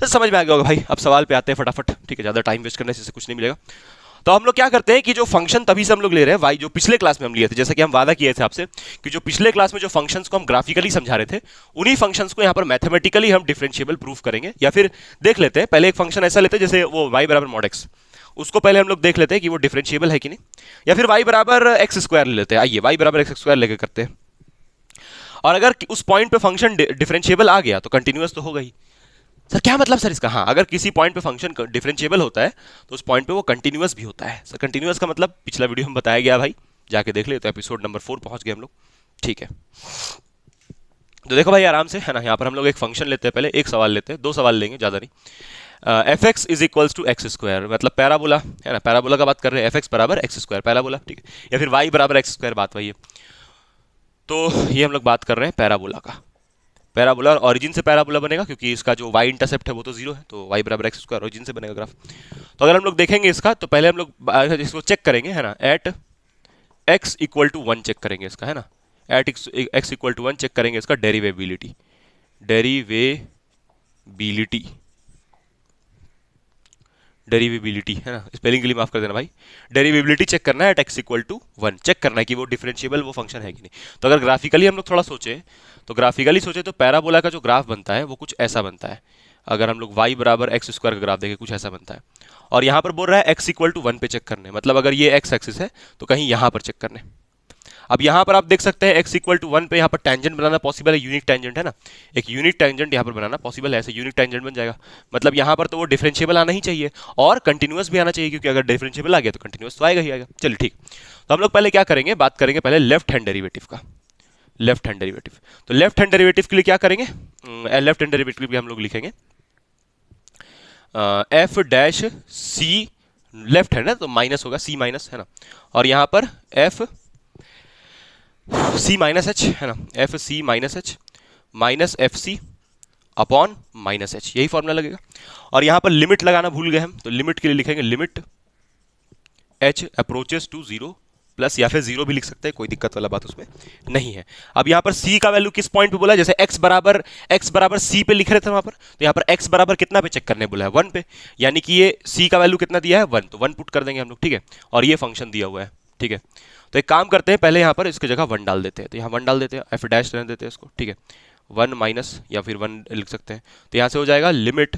तो समझ में आ गया होगा भाई। अब सवाल पे आते हैं फटाफट, ठीक है, ज्यादा टाइम वेस्ट करने से कुछ नहीं मिलेगा। तो हम लोग क्या करते हैं कि जो फंक्शन तभी से हम लोग ले रहे हैं वाई, जो पिछले क्लास में हम लिए थे, जैसा कि हम वादा किए थे आपसे कि जो पिछले क्लास में जो फंक्शंस को हम ग्राफिकली समझा रहे थे, उन्हीं फंक्शंस को यहाँ पर मैथमेटिकली हम डिफरेंशिएबल प्रूफ करेंगे। या फिर देख लेते हैं, पहले एक फंक्शन ऐसा लेते हैं जैसे वो y बराबर मॉड x, उसको पहले हम लोग देख लेते हैं कि वो डिफरेंशिएबल है कि नहीं, या फिर y बराबर एक्स स्क्वायर ले लेते हैं। आइए y बराबर एक्स स्क्वायर लेके करते हैं, और अगर उस पॉइंट पे फंक्शन डिफरेंशिएबल आ गया तो कंटिन्यूअस तो होगा ही। सर क्या मतलब सर इसका, हाँ, अगर किसी पॉइंट पे फंक्शन डिफरेंशिएबल होता है तो उस पॉइंट पे वो कंटिन्यूअस भी होता है। सर कंटिन्यूअस का मतलब पिछला वीडियो में बताया गया भाई, जाके देख ले, तो एपिसोड नंबर 4 पहुंच गए हम लोग, ठीक है। तो देखो भाई आराम से, है ना, यहाँ पर हम लोग एक फंक्शन लेते हैं, पहले एक सवाल लेते हैं, 2 सवाल लेंगे, ज़्यादा नहीं। F X is equals to X square, मतलब पैराबोला है ना, पैराबोला का बात कर रहे हैं, एफ एक्स बराबर एक्स स्क्वायर पैराबोला, ठीक है, या फिर वाई बराबर एक्स स्क्वायर, बात वही है। तो ये हम लोग बात कर रहे हैं पैराबोला का। पैराबोला और ऑरिजिन से पैराबोला बनेगा, क्योंकि इसका जो वाई इंटरसेप्ट है वो तो जीरो है, तो वाई बराबर एक्स स्क्वायर ऑरिजिन से बनेगा ग्राफ। तो अगर हम लोग देखेंगे इसका, तो पहले हम लोग इसको चेक करेंगे, है ना, at X equal to 1 check करेंगे इसका, है ना, at X equal to 1 check करेंगे इसका डेरिवेबिलिटी है ना, स्पेलिंग के लिए माफ कर देना भाई। डेरिवेबिलिटी चेक करना है at X equal to 1, check करना है कि वो डिफरेंशिएबल वो फंक्शन है कि नहीं। तो अगर ग्राफिकली हम लोग थोड़ा सोचें, तो ग्राफिकली सोचे तो पैराबोला का जो ग्राफ बनता है वो कुछ ऐसा बनता है। अगर हम लोग y बराबर एक्स स्क्वायर का ग्राफ देखें, कुछ ऐसा बनता है। और यहाँ पर बोल रहा है x इक्वल टू 1 पे चेक करने, मतलब अगर ये x एक्सिस है तो कहीं यहाँ पर चेक करने। अब यहाँ पर आप देख सकते हैं x इक्वल टू 1 पे यहाँ पर टेंजेंट बनाना पॉसिबल है, यूनिक टेंजेंट है ना, एक यूनिक टेंजेंट यहाँ पर बनाना पॉसिबल है, ऐसे यूनिक टेंजेंट बन जाएगा। मतलब यहाँ पर तो वो डिफरेंशिएबल आना ही चाहिए और कंटिन्यूअस भी आना चाहिए, क्योंकि अगर डिफरेंशिएबल आ गया तो कंटिन्यूअस तो आएगा ही आएगा। चलिए ठीक, तो हम लोग पहले क्या करेंगे, बात करेंगे पहले लेफ्ट हैंड डेरिवेटिव का। लेफ्ट हैंड डेरिवेटिव, तो लेफ्ट हैंड डेरिवेटिव के लिए क्या करेंगे, लेफ्ट हैंड डेरिवेटिव के हम लोग लिखेंगे एफ डैश सी, लेफ्ट हैंड है तो माइनस होगा, सी माइनस, है ना, और यहाँ पर एफ सी माइनस एच, है ना, F C minus H minus F C upon minus H, यही फॉर्मूला लगेगा। और यहाँ पर लिमिट लगाना भूल गए हम, तो लिमिट के लिए लिखेंगे limit H approaches to zero plus, या फिर जीरो भी लिख सकते हैं, कोई दिक्कत वाला बात उसमें नहीं है। अब यहाँ पर c का वैल्यू किस पॉइंट पे बोला है, जैसे x बराबर c पे लिख रहे थे वहां पर, तो यहाँ पर x बराबर कितना पे चेक करने बोला है, 1 पे, यानी कि ये c का वैल्यू कितना दिया है 1, तो 1 पुट कर देंगे हम लोग, ठीक है, और ये फंक्शन दिया हुआ है, ठीक है। तो एक काम करते हैं, पहले यहाँ पर इसकी जगह 1 डाल देते हैं, तो यहाँ 1 डाल देते हैं, एफ डैश रहने देते हैं इसको, ठीक है, 1 माइनस या फिर 1 लिख सकते हैं। तो यहाँ से हो जाएगा limit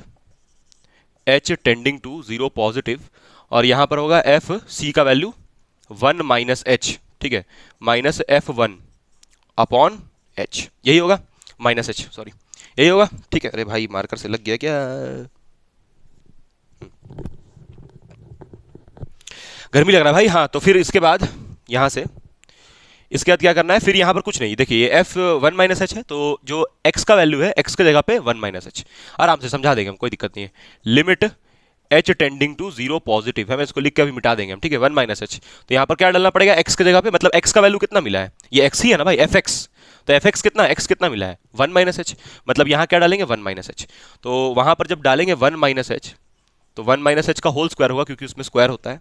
h tending to 0 positive, और यहाँ पर होगा एफ सी का वैल्यू 1 माइनस एच, ठीक है, माइनस F1 अपॉन h, यही होगा, माइनस h, सॉरी यही होगा, ठीक है। अरे भाई मार्कर से लग गया क्या, गर्मी लग रहा है भाई, हाँ। तो फिर इसके बाद यहाँ से इसके बाद क्या करना है, फिर यहाँ पर कुछ नहीं, देखिए ये F1 माइनस एच है, तो जो x का वैल्यू है x के जगह पे 1 माइनस एच, आराम से समझा देंगे हम, कोई दिक्कत नहीं है। Limit H tending to zero positive है, मैं इसको लिख के अभी मिटा देंगे हम, ठीक है, वन माइनस एच। तो यहाँ पर क्या डालना पड़ेगा, एक्स की जगह पे, मतलब एक्स का वैल्यू कितना मिला है, ये एक्स ही है ना भाई, एफ एक्स। तो एफ एक्स कितना, एक्स कितना मिला है, वन माइनस एच, मतलब यहाँ क्या डालेंगे, वन माइनस एच। तो वहां पर जब डालेंगे वन माइनस एच, तो वन माइनस एच का होल स्क्वायर होगा, क्योंकि उसमें स्क्वायर होता है,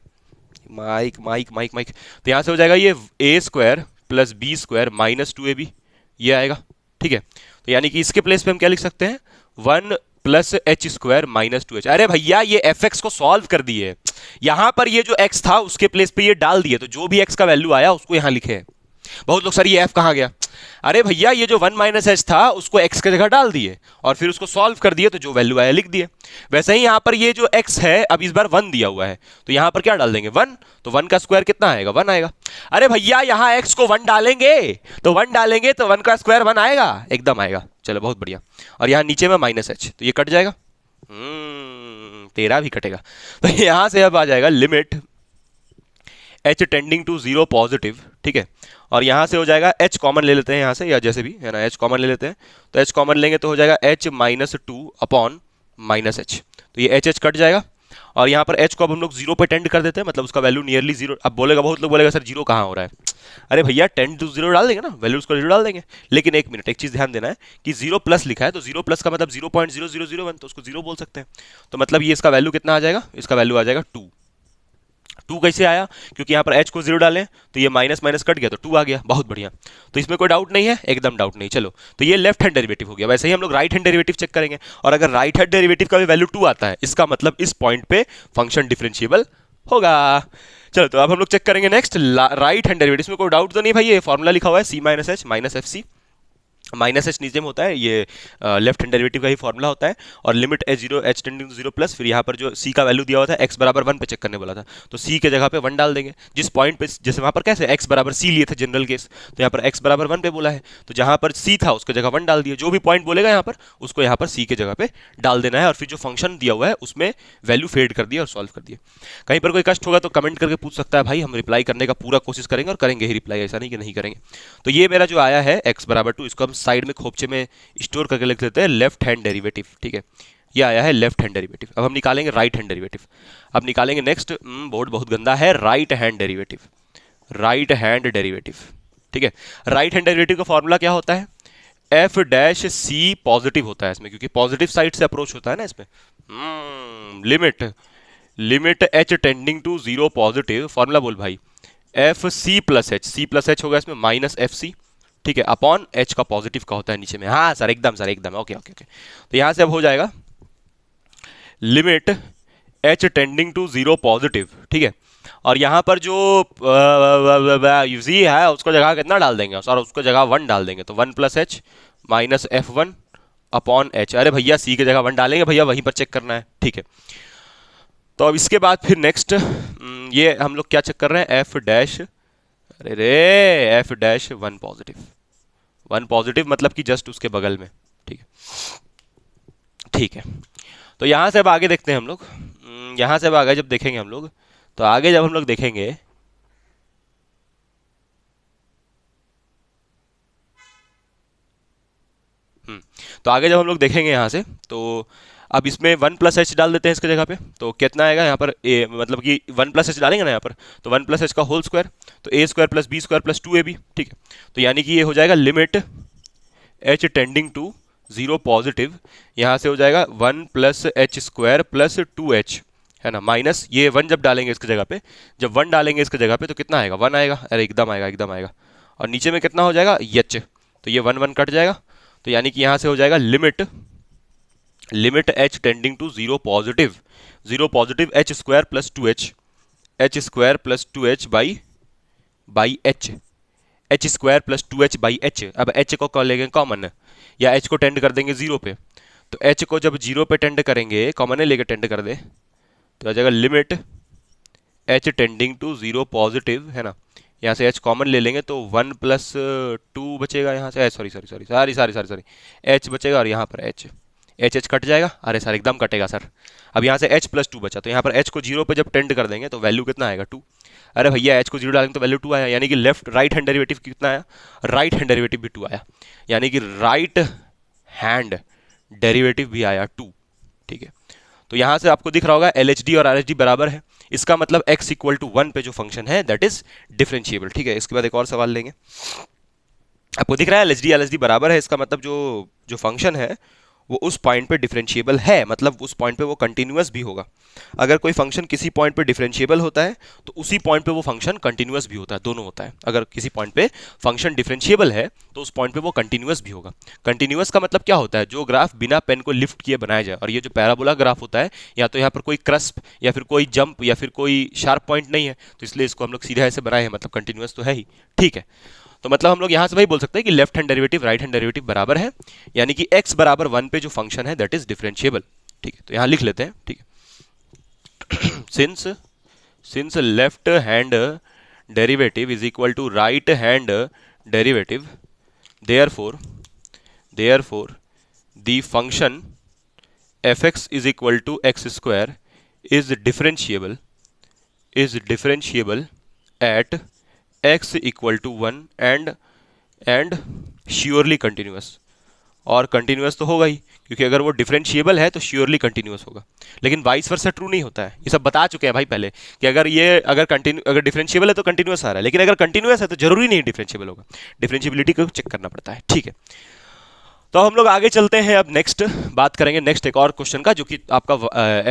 माइक माइक माइक माइक। तो यहाँ से हो जाएगा ये A square plus B square minus two A B, ये आएगा, ठीक है। तो यानी कि इसके प्लेस पे हम क्या लिख सकते हैं, one plus H square minus to H. अरे भैया ये एफ एक्स को सॉल्व कर दिए, यहां पर ये जो एक्स था उसके प्लेस पे ये डाल दिए, तो जो भी एक्स का वैल्यू आया उसको यहां लिखे। बहुत लोग सर ये एफ कहां गया, अरे भैया ये जो वन माइनस एच था उसको एक्स की जगह डाल दिए और फिर उसको सॉल्व कर दिए, तो जो वैल्यू आया लिख दिए। वैसे ही यहां पर ये जो एक्स है अब इस बार वन दिया हुआ है, तो यहां पर क्या डाल देंगे, वन। तो वन का स्क्वायर कितना आएगा, वन आएगा। अरे भैया यहां एक्स को वन डालेंगे तो वन डालेंगे तो वन का स्क्वायर वन आएगा, एकदम आएगा, चलो बहुत बढ़िया। और यहां नीचे में माइनस एच, तो ये कट जाएगा, तेरा भी कटेगा। तो यहां से अब आ जाएगा limit H tending to zero positive, ठीक है। और यहां से हो जाएगा एच कॉमन ले लेते हैं यहां से, या जैसे भी है ना, एच कॉमन ले लेते हैं। तो एच कॉमन लेंगे तो हो जाएगा H minus two upon minus H, तो ये एच एच कट जाएगा। और यहाँ पर एच को अब हम लोग जीरो पे टेंड कर देते हैं, मतलब उसका वैल्यू नियरली जीरो। अब बोलेगा, बहुत लोग बोलेगा सर जीरो कहाँ हो रहा है, अरे भैया टेंड टू जीरो डाल देंगे ना, वैल्यू उसको जीरो डाल देंगे। लेकिन एक मिनट, एक चीज ध्यान देना है कि जीरो प्लस लिखा है, तो जीरो प्लस का मतलब 0.0001, तो उसको जीरो बोल सकते हैं। तो मतलब ये इसका वैल्यू कितना आ जाएगा, इसका वैल्यू आ जाएगा टू। टू कैसे आया, क्योंकि यहाँ पर एच को जीरो डालें तो ये माइनस माइनस कट गया तो टू आ गया, बहुत बढ़िया। तो इसमें कोई डाउट नहीं है, एकदम डाउट नहीं। चलो तो ये लेफ्ट हैंड डेरिवेटिव हो गया। वैसे ही हम लोग राइट हैंड डेरिवेटिव चेक करेंगे, और अगर राइट हैंड डेरिवेटिव का भी वैल्यू टू आता है, इसका मतलब इस पॉइंट पे फंक्शन डिफरेंशिएबल होगा। चलो तो अब हम लोग चेक करेंगे नेक्स्ट राइट हैंड डेरिवेटिव। इसमें कोई डाउट तो नहीं भाई, ये फॉर्मूला लिखा हुआ है C minus H minus F C, minus H नीचे में होता है, ये लेफ्ट हैंड डेरिवेटिव का ही फॉर्मूला होता है। और limit H zero H tending to zero plus, फिर यहाँ पर जो सी का वैल्यू दिया हुआ था एक्स बराबर वन पे चेक करने बोला था, तो सी के जगह पे वन डाल देंगे। जिस पॉइंट पे, जैसे वहाँ पर कैसे एक्स बराबर सी लिए थे जनरल केस, तो यहाँ पर एक्स बराबर वन पे बोला है, तो जहाँ पर सी था उसके जगह वन डाल दिया। जो भी पॉइंट बोलेगा यहाँ पर उसको यहाँ पर सी के जगह पे डाल देना है, और फिर जो फंक्शन दिया हुआ है उसमें वैल्यू फेड कर दिया और सॉल्व कर दिया। कहीं पर कोई कष्ट होगा तो कमेंट करके पूछ सकता है भाई, हम रिप्लाई करने का पूरा कोशिश करेंगे और करेंगे ही रिप्लाई, ऐसा नहीं कि नहीं करेंगे। तो ये मेरा जो आया है एक्स बराबर टू, इसको हम साइड में खोपचे में स्टोर करके लिख लेते हैं लेफ्ट हैंड डेरिवेटिव, ठीक है। ये आया है लेफ्ट हैंड डेरिवेटिव। अब हम निकालेंगे राइट हैंड डेरिवेटिव। अब निकालेंगे नेक्स्ट, बोर्ड बहुत गंदा है, right hand derivative, right hand derivative, ठीक है। राइट हैंड डेरिवेटिव का फॉर्मूला क्या होता है, एफ डैश सी पॉजिटिव होता है इसमें, क्योंकि पॉजिटिव साइड से अप्रोच होता है ना इसमें। Limit limit H tending to zero positive, formula बोल भाई, F C plus H, C plus H होगा इसमें माइनस एफ सी, ठीक है, अपॉन एच का पॉजिटिव का होता है नीचे में। हाँ सर एकदम, सर एकदम, ओके ओके ओके। तो यहां से अब हो जाएगा limit H tending to zero positive, ठीक है। और यहां पर जो यूजी है उसको जगह कितना डाल देंगे, और उसको जगह वन डाल देंगे, तो one plus H minus F one upon H. अरे भैया सी की जगह वन डालेंगे भैया, वहीं पर चेक करना है, ठीक है। तो अब इसके बाद फिर नेक्स्ट ये हम लोग क्या चेक कर रहे हैं, एफ डैश, अरे रे F dash one positive, one positive मतलब कि जस्ट उसके बगल में, ठीक है, ठीक है। तो यहां से अब आगे देखते हैं हम लोग, यहां से अब आगे जब देखेंगे हम लोग, तो आगे जब हम लोग देखेंगे तो आगे जब हम लोग देखेंगे यहां से, तो अब इसमें वन प्लस एच डाल देते हैं इसके जगह पे, तो कितना आएगा यहाँ पर ए, मतलब कि वन प्लस एच डालेंगे ना यहाँ पर, तो वन प्लस एच का होल स्क्वायर, तो A square plus B square plus two A B, ठीक है। तो यानी कि ये हो जाएगा limit H tending to zero positive, यहाँ से हो जाएगा one plus H square plus two H, है ना, माइनस ये वन जब डालेंगे इसकी जगह पे, जब वन डालेंगे इसकी जगह पे तो कितना आएगा, वन आएगा, अरे एकदम आएगा, एकदम आएगा। और नीचे में कितना हो जाएगा एच, तो ये वन वन कट जाएगा, तो यानी कि यहाँ से हो जाएगा limit H tending to zero positive H square plus two H by H square plus two H by H. अब एच को कॉल लेंगे कॉमन, या एच को टेंड कर देंगे जीरो पे, तो एच को जब जीरो पे टेंड करेंगे, कॉमन लेके टेंड कर दे, तो आ जाएगा limit H tending to zero positive, है ना, यहाँ से एच कॉमन ले लेंगे तो वन प्लस टू बचेगा यहाँ से, सॉरी एच बचेगा, और यहाँ पर एच कट जाएगा, अरे सर एकदम कटेगा सर। अब यहाँ से एच प्लस टू बचा, तो यहाँ पर एच को जीरो पे जब टेंड कर देंगे तो वैल्यू कितना आएगा, टू। अरे भैया एच को जीरो डालेंगे तो वैल्यू टू आया, यानी कि राइट हैंड डेरिवेटिव कितना आया, राइट हैंड डेरिवेटिव भी टू आया, यानी कि राइट हैंड डेरिवेटिव भी आया टू, ठीक है। तो यहां से आपको दिख रहा होगा LHD और RHD बराबर है, इसका मतलब x इक्वल टू 1 पे जो फंक्शन है दैट इज डिफरेंशिएबल। ठीक है, इसके बाद एक और सवाल लेंगे। आपको दिख रहा है LHD बराबर है, इसका मतलब जो जो फंक्शन है वो उस पॉइंट पे डिफरेंशिएबल है, मतलब उस पॉइंट पे वो कंटिन्यूअस भी होगा। अगर कोई फंक्शन किसी पॉइंट पे डिफरेंशिएबल होता है तो उसी पॉइंट पे वो फंक्शन कंटिन्यूअस भी होता है, दोनों होता है। अगर किसी पॉइंट पे फंक्शन डिफरेंशिएबल है तो उस पॉइंट पे वो कंटिन्यूअस भी होगा। कंटिन्यूअस का मतलब क्या होता है, जो ग्राफ बिना पेन को लिफ्ट किए बनाया जाए। और ये जो पैराबोला ग्राफ होता है, या तो यहाँ पर कोई क्रस्प या फिर कोई जंप या फिर कोई शार्प पॉइंट नहीं है, तो इसलिए इसको हम लोग सीधा ऐसे बनाए हैं, मतलब कंटिन्यूअस तो है ही। ठीक है, तो मतलब हम लोग यहां से भाई बोल सकते हैं कि left hand derivative right hand derivative बराबर है, यानी कि x बराबर 1 पे जो फंक्शन है दैट इज डिफरेंशिएबल। ठीक है, तो यहां लिख लेते हैं। ठीक है, since left hand derivative is equal to right hand derivative, therefore the function fx is equal to X square is differentiable at x equal to 1 and surely continuous. और कंटिन्यूअस तो होगा ही, क्योंकि अगर वो डिफरेंशिएबल है तो श्योरली कंटिन्यूअस होगा। लेकिन वाइस वर्सा ट्रू नहीं होता है, ये सब बता चुके हैं भाई पहले कि अगर डिफरेंशिएबल है तो कंटिन्यूअस आ रहा है, लेकिन अगर कंटिन्यूअस है तो जरूरी नहीं डिफरेंशिएबल होगा, डिफरेंशिएबिलिटी को चेक करना पड़ता है। ठीक है, तो हम लोग आगे चलते हैं। अब नेक्स्ट बात करेंगे नेक्स्ट एक और क्वेश्चन का, जो कि आपका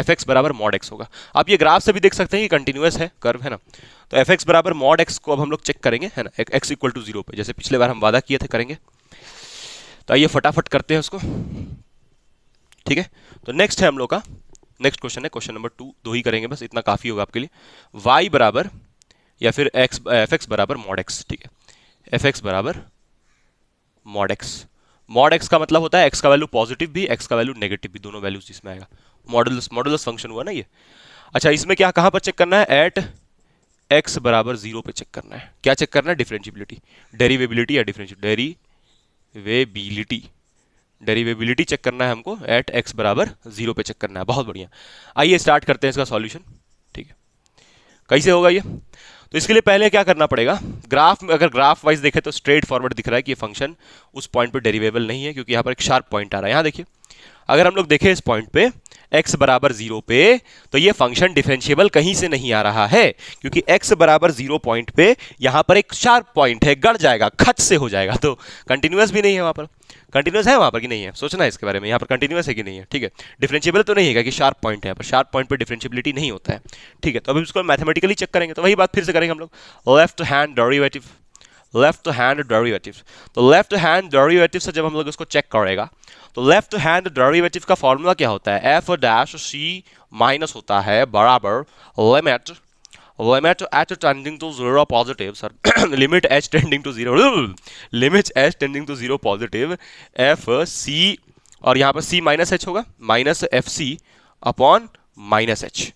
fx बराबर मॉड x होगा। आप ये ग्राफ से भी देख सकते हैं कि कंटिन्यूअस है कर्व, है ना। तो fx बराबर मॉड x को अब हम लोग चेक करेंगे, है ना, x इक्वल टू 0 पे, जैसे पिछले बार हम वादा किए थे करेंगे। तो आइए फटाफट करते हैं उसको। ठीक है, तो नेक्स्ट है हम लोग का नेक्स्ट क्वेश्चन है क्वेश्चन नंबर 2, 2 ही करेंगे बस, इतना काफी होगा आपके लिए। y बराबर या फिर fx बराबर मॉड x। ठीक है, fx बराबर मॉड x। मॉड x का मतलब होता है x का वैल्यू पॉजिटिव भी, x का वैल्यू नेगेटिव भी, दोनों वैल्यूज जिसमें आएगा। मॉडुलस फंक्शन हुआ ना ये। अच्छा, इसमें क्या कहां पर चेक करना है, एट x बराबर 0 पे चेक करना है। क्या चेक करना है, डिफरेंशिएबिलिटी, डेरिवेबिलिटी या डेरिवेबिलिटी चेक करना है हमको, एट x बराबर 0 पे चेक करना है। बहुत बढ़िया, आइए स्टार्ट करते हैं इसका सॉल्यूशन। ठीक है, कैसे होगा ये, तो इसके लिए पहले क्या करना पड़ेगा, ग्राफ में अगर ग्राफ वाइज देखें तो स्ट्रेट फॉरवर्ड दिख रहा है कि ये फंक्शन उस पॉइंट पे डेरिवेबल नहीं है, क्योंकि यहाँ पर एक शार्प पॉइंट आ रहा है। यहाँ देखिए, अगर हम लोग देखें इस पॉइंट पे x बराबर 0 पे, तो ये फंक्शन डिफरेंशिएबल कहीं से नहीं आ रहा है, क्योंकि x बराबर 0 पॉइंट पे यहाँ पर एक शार्प पॉइंट है, गड़ जाएगा, खच से हो जाएगा। तो कंटिन्यूअस भी नहीं है वहां पर, कंटिन्यूअस है वहां पर कि नहीं है, सोचना है इसके बारे में, यहाँ पर कंटिन्यूअस है कि नहीं है। ठीक है, डिफरेंशिएबल तो नहीं है कि शार्प पॉइंट है, यहाँ पर शार्प पॉइंट पे डिफरेंशिएबिलिटी नहीं होता है। ठीक है, तो अभी उसको मैथमेटिकली चेक करेंगे, तो वही बात फिर से करेंगे हम लोग, लेफ्ट हैंड डेरिवेटिव। तो लेफ्ट हैंड डेरिवेटिव से जब हम लोग उसको चेक करेगा, तो लेफ्ट हैंड डेरिवेटिव का फॉर्मूला क्या होता है, एफ डैश सी माइनस होता है बराबर limit h tending to 0 positive, sir limit h tending to 0 positive F C, और यहाँ पर c माइनस h होगा, minus F C upon minus h।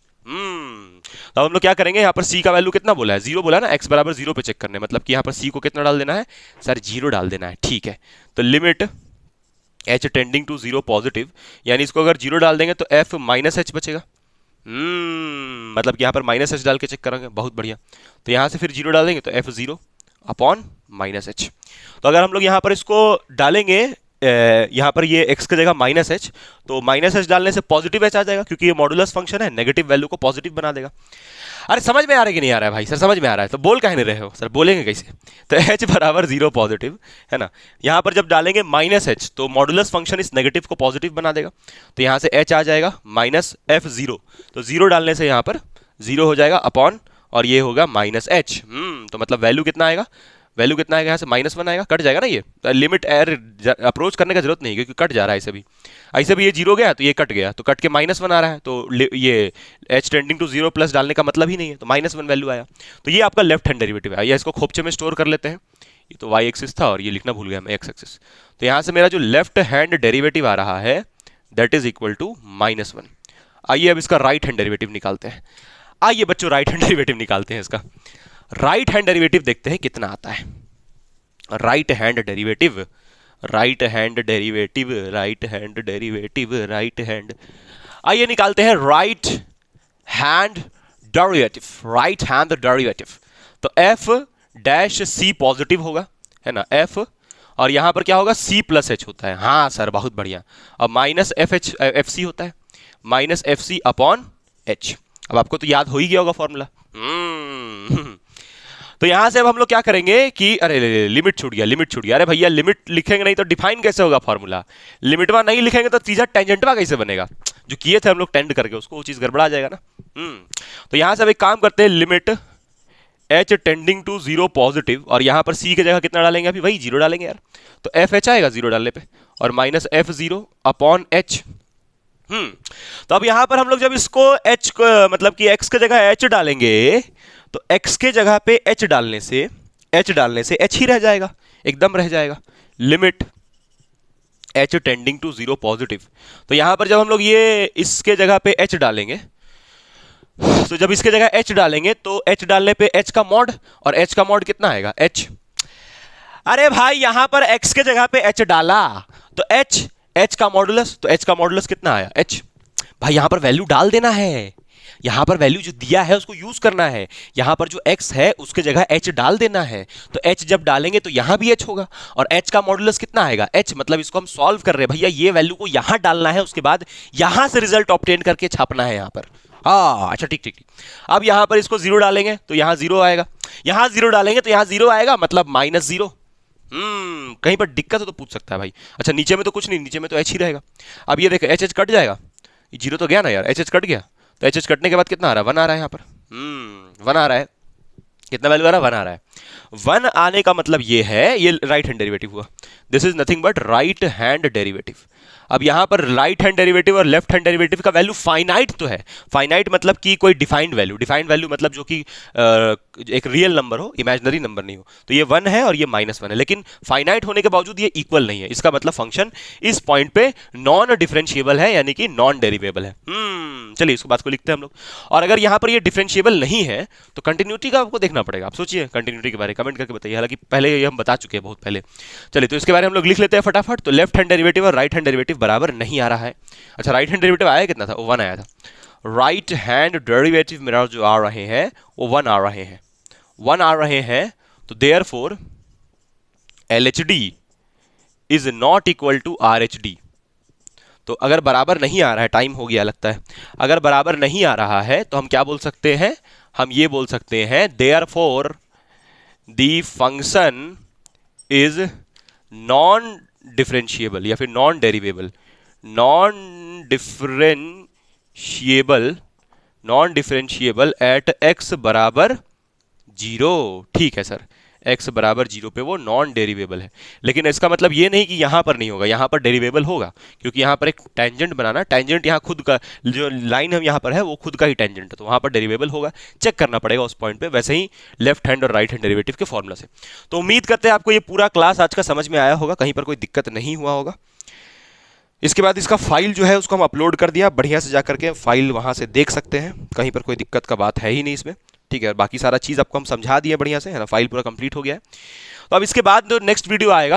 तो हम लोग क्या करेंगे, यहाँ पर c का वैल्यू कितना बोला है, 0 बोला ना, x बराबर 0 पे चेक करने, मतलब कि यहाँ पर c को कितना डाल देना है, सर 0 डाल देना है। ठीक है, तो limit h tending to 0 positive, यानी इसको अगर 0 डाल देंगे तो f माइनस h बचेगा। मतलब कि यहाँ पर माइनस h डाल के चेक करेंगे, बहुत बढ़िया। तो यहाँ से फिर 0 डाल देंगे तो f 0 अपॉन माइनस h। तो अगर हम लोग यहाँ पर इसको डालेंगे, यहाँ पर ये x की जगह माइनस h, तो माइनस h डालने से पॉजिटिव h आ जाएगा, क्योंकि ये मॉडुलस फंक्शन है, नेगेटिव वैल्यू को पॉजिटिव बना देगा। अरे समझ में आ रहा है कि नहीं आ रहा है भाई, सर समझ में आ रहा है, तो बोल काहे नहीं रहे हो, सर बोलेंगे कैसे। तो h बराबर 0 पॉजिटिव है ना, यहाँ पर जब डालेंगे माइनस h तो मॉडुलस फंक्शन इस नेगेटिव को पॉजिटिव बना देगा, तो यहाँ से h आ जाएगा माइनस f0, तो 0 डालने से यहाँ पर 0 हो जाएगा अपॉन, और ये होगा माइनस h। तो मतलब वैल्यू कितना आएगा, यहाँ से -1 आएगा, कट जाएगा ना ये, लिमिट एर अप्रोच करने का जरूरत नहीं, क्योंकि कट जा रहा है ऐसे भी ये 0 गया तो ये कट गया, तो कट के -1 आ रहा है, तो ये h टेंडिंग टू 0 प्लस डालने का मतलब ही नहीं है, तो -1 वैल्यू आया। तो ये आपका लेफ्ट हैंड डेरिवेटिव है, या इसको खोपचे में स्टोर कर लेते हैं, ये तो y एक्सिस था और ये लिखना भूल गया मैं x एक्सिस। तो यहाँ से मेरा जो लेफ्ट हैंड डेरिवेटिव आ रहा है दैट इज इक्वल टू -1। आइए अब इसका राइट हैंड डेरिवेटिव निकालते हैं। आइए बच्चों राइट हैंड डेरिवेटिव निकालते हैं इसका। राइट हैंड डेरिवेटिव देखते हैं कितना आता है। राइट हैंड डेरिवेटिव, आइए निकालते हैं राइट हैंड डेरिवेटिव। तो f डैश c पॉजिटिव होगा, है ना, f, और यहां पर क्या होगा, c प्लस h होता है। हाँ सर बहुत बढ़िया। अब माइनस एफ सी होता है, minus F C upon H. अब आपको तो याद हो ही गया होगा फॉर्मूला। तो यहां से अब हम लोग क्या करेंगे कि अरे लिमिट छूट गया। अरे भैया लिमिट लिखेंगे नहीं तो डिफाइन कैसे होगा फॉर्मूला? लिमिटवा नहीं लिखेंगे तो तीसरा टेंजेंटवा कैसे बनेगा? जो किए थे हम लोग टेंड करके उसको, वो चीज गड़बड़ा जाएगा ना। तो यहां से अब एक काम करते हैं, limit h tending to 0 positive, और यहां पर c की जगह कितना डालेंगे? अभी वही 0 डालेंगे यार, तो एफ एच आएगा 0 डालने पे, और माइनस एफ 0 अपॉन एच। तो अब यहां पर हम लोग जब इसको h को, मतलब कि x की जगह h डालेंगे, तो x के जगह पे h डालने से h ही रह जाएगा, एकदम रह जाएगा। Limit h tending to 0 positive, तो यहां पर जब हम लोग ये इसके जगह पे h डालेंगे, तो जब इसके जगह h डालेंगे तो h डालने पे h का मॉड, और h का मॉड कितना आएगा? h। अरे भाई यहां पर x के जगह पे h डाला तो h का मॉडुलस, तो h का मॉडुलस कितना आया? h। भाई यहां पर वैल्यू डाल देना है, यहां पर वैल्यू जो दिया है उसको यूज करना है। यहां पर जो x है उसके जगह h डाल देना है, तो h जब डालेंगे तो यहां भी h होगा, और h का मॉडुलस कितना आएगा? h। मतलब इसको हम सॉल्व कर रहे हैं भैया, ये वैल्यू को यहां डालना है, उसके बाद यहां से रिजल्ट ऑब्टेन करके छापना है यहां पर। हाँ अच्छा ठीक। अब यहां पर इसको 0 डालेंगे तो यहां 0 आएगा, यहां 0 डालेंगे तो यहां 0 आएगा, मतलब माइनस 0। कहीं पर दिक्कत हो तो पूछ सकता है भाई। अच्छा नीचे में तो कुछ नहीं, नीचे में तो h ही रहेगा। अब ये देखो h कट जाएगा, 0 तो गया ना यार, h कट गया, तो h कटने के बाद कितना आ रहा है? 1 आ रहा है यहाँ पर। 1 आ रहा है, कितना वैल्यू आ रहा है? 1 आ रहा है। 1 आने का मतलब ये है, ये राइट हैंड डेरिवेटिव हुआ, this is nothing but right hand derivative. अब यहां पर राइट हैंड डेरिवेटिव और लेफ्ट हैंड डेरिवेटिव का वैल्यू फाइनाइट तो है, फाइनाइट मतलब कि कोई डिफाइंड वैल्यू मतलब जो कि एक रियल नंबर हो, इमेजिनरी नंबर नहीं हो। तो ये 1 है और ये -1 है, लेकिन फाइनाइट होने के बावजूद ये इक्वल नहीं है। इसका मतलब फंक्शन इस पॉइंट पे नॉन डिफरेंशिएबल है, यानी कि नॉन डेरिवेबल है। चलिए इसको बात को लिखते हैं हम लोग। और अगर यहां पर ये डिफरेंशिएबल नहीं है तो कंटिन्यूटी का आपको देखना पड़ेगा। आप सोचिए कंटिन्यूटी के बारे में कमेंट करके बताइए, हालांकि पहले ये हम बता चुके हैं बहुत पहले। चलिए तो इसके बारे में हम लोग लिख लेते हैं फटाफट। तो लेफ्ट हैंड डेरिवेटिव और राइट हैंड डेरिवेटिव बराबर नहीं आ रहा है। अच्छा राइट हैंड डेरिवेटिव आया कितना था? 1 आया था। राइट हैंड डेरिवेटिव मेरा जो आ रहे हैं वो 1 आ रहे हैं, 1 आ रहे हैं। तो therefore LHD is not equal to RHD। तो अगर बराबर नहीं आ रहा है, टाइम हो गया लगता है, अगर बराबर नहीं आ रहा है तो हम क्या बोल सकते हैं? हम ये बोल सकते हैं therefore the function is non differentiable या फिर non derivable, non differentiable at x बराबर 0। ठीक है सर, x बराबर 0 पे वो नॉन डेरिवेबल है, लेकिन इसका मतलब ये नहीं कि यहां पर नहीं होगा, यहां पर डेरिवेबल होगा, क्योंकि यहां पर एक टेंजेंट बनाना, टेंजेंट यहां खुद का जो लाइन हम यहां पर है वो खुद का ही टेंजेंट है, तो वहां पर डेरिवेबल होगा, चेक करना पड़ेगा उस पॉइंट पे। वैसे ही लेफ्ट हैंड और राइट हैंड डेरिवेटिव के फॉर्मूला से। तो उम्मीद करते हैं आपको ये पूरा क्लास आज का समझ में आया होगा, कहीं पर कोई दिक्कत नहीं हुआ होगा। इसके बाद इसका फाइल जो है उसको हम अपलोड कर दिया, बढ़िया से जाकर के फाइल वहां से देख सकते हैं, कहीं पर कोई दिक्कत का बात है ही नहीं इसमें। ठीक है, बाकी सारा चीज़ आपको हम समझा दिए बढ़िया से, है ना, फाइल पूरा कंप्लीट हो गया है। तो अब इसके बाद जो नेक्स्ट वीडियो आएगा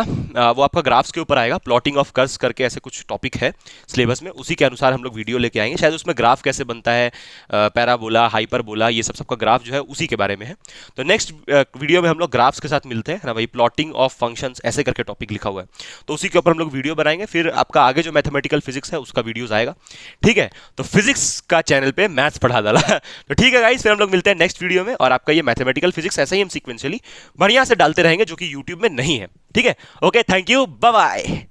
वो आपका ग्राफ्स के ऊपर आएगा, प्लॉटिंग ऑफ कर्व्स करके ऐसे कुछ टॉपिक है सिलेबस में, उसी के अनुसार हम लोग वीडियो लेके आएंगे। शायद उसमें ग्राफ कैसे बनता है, पैराबोला, हाइपरबोला, ये सबका ग्राफ जो है उसी के बारे में है। तो नेक्स्ट वीडियो में हम लोग ग्राफ्स के साथ मिलते हैं ना, वही प्लॉटिंग ऑफ फंक्शंस ऐसे करके टॉपिक लिखा हुआ है, तो उसी के ऊपर हम लोग वीडियो बनाएंगे। फिर आपका आगे जो मैथमेटिकल फिजिक्स है उसका वीडियोज आएगा। ठीक है, तो फिजिक्स का चैनल पे मैथ्स पढ़ा डाला तो ठीक है गाइस, फिर हम लोग मिलते हैं नेक्स्ट वीडियो में, और आपका ये मैथमेटिकल फिजिक्स ऐसे ही हम सीक्वेंशियली बढ़िया से डालते रहेंगे, जो कि यूट्यूब में नहीं है। ठीक है, okay, thank you, bye bye.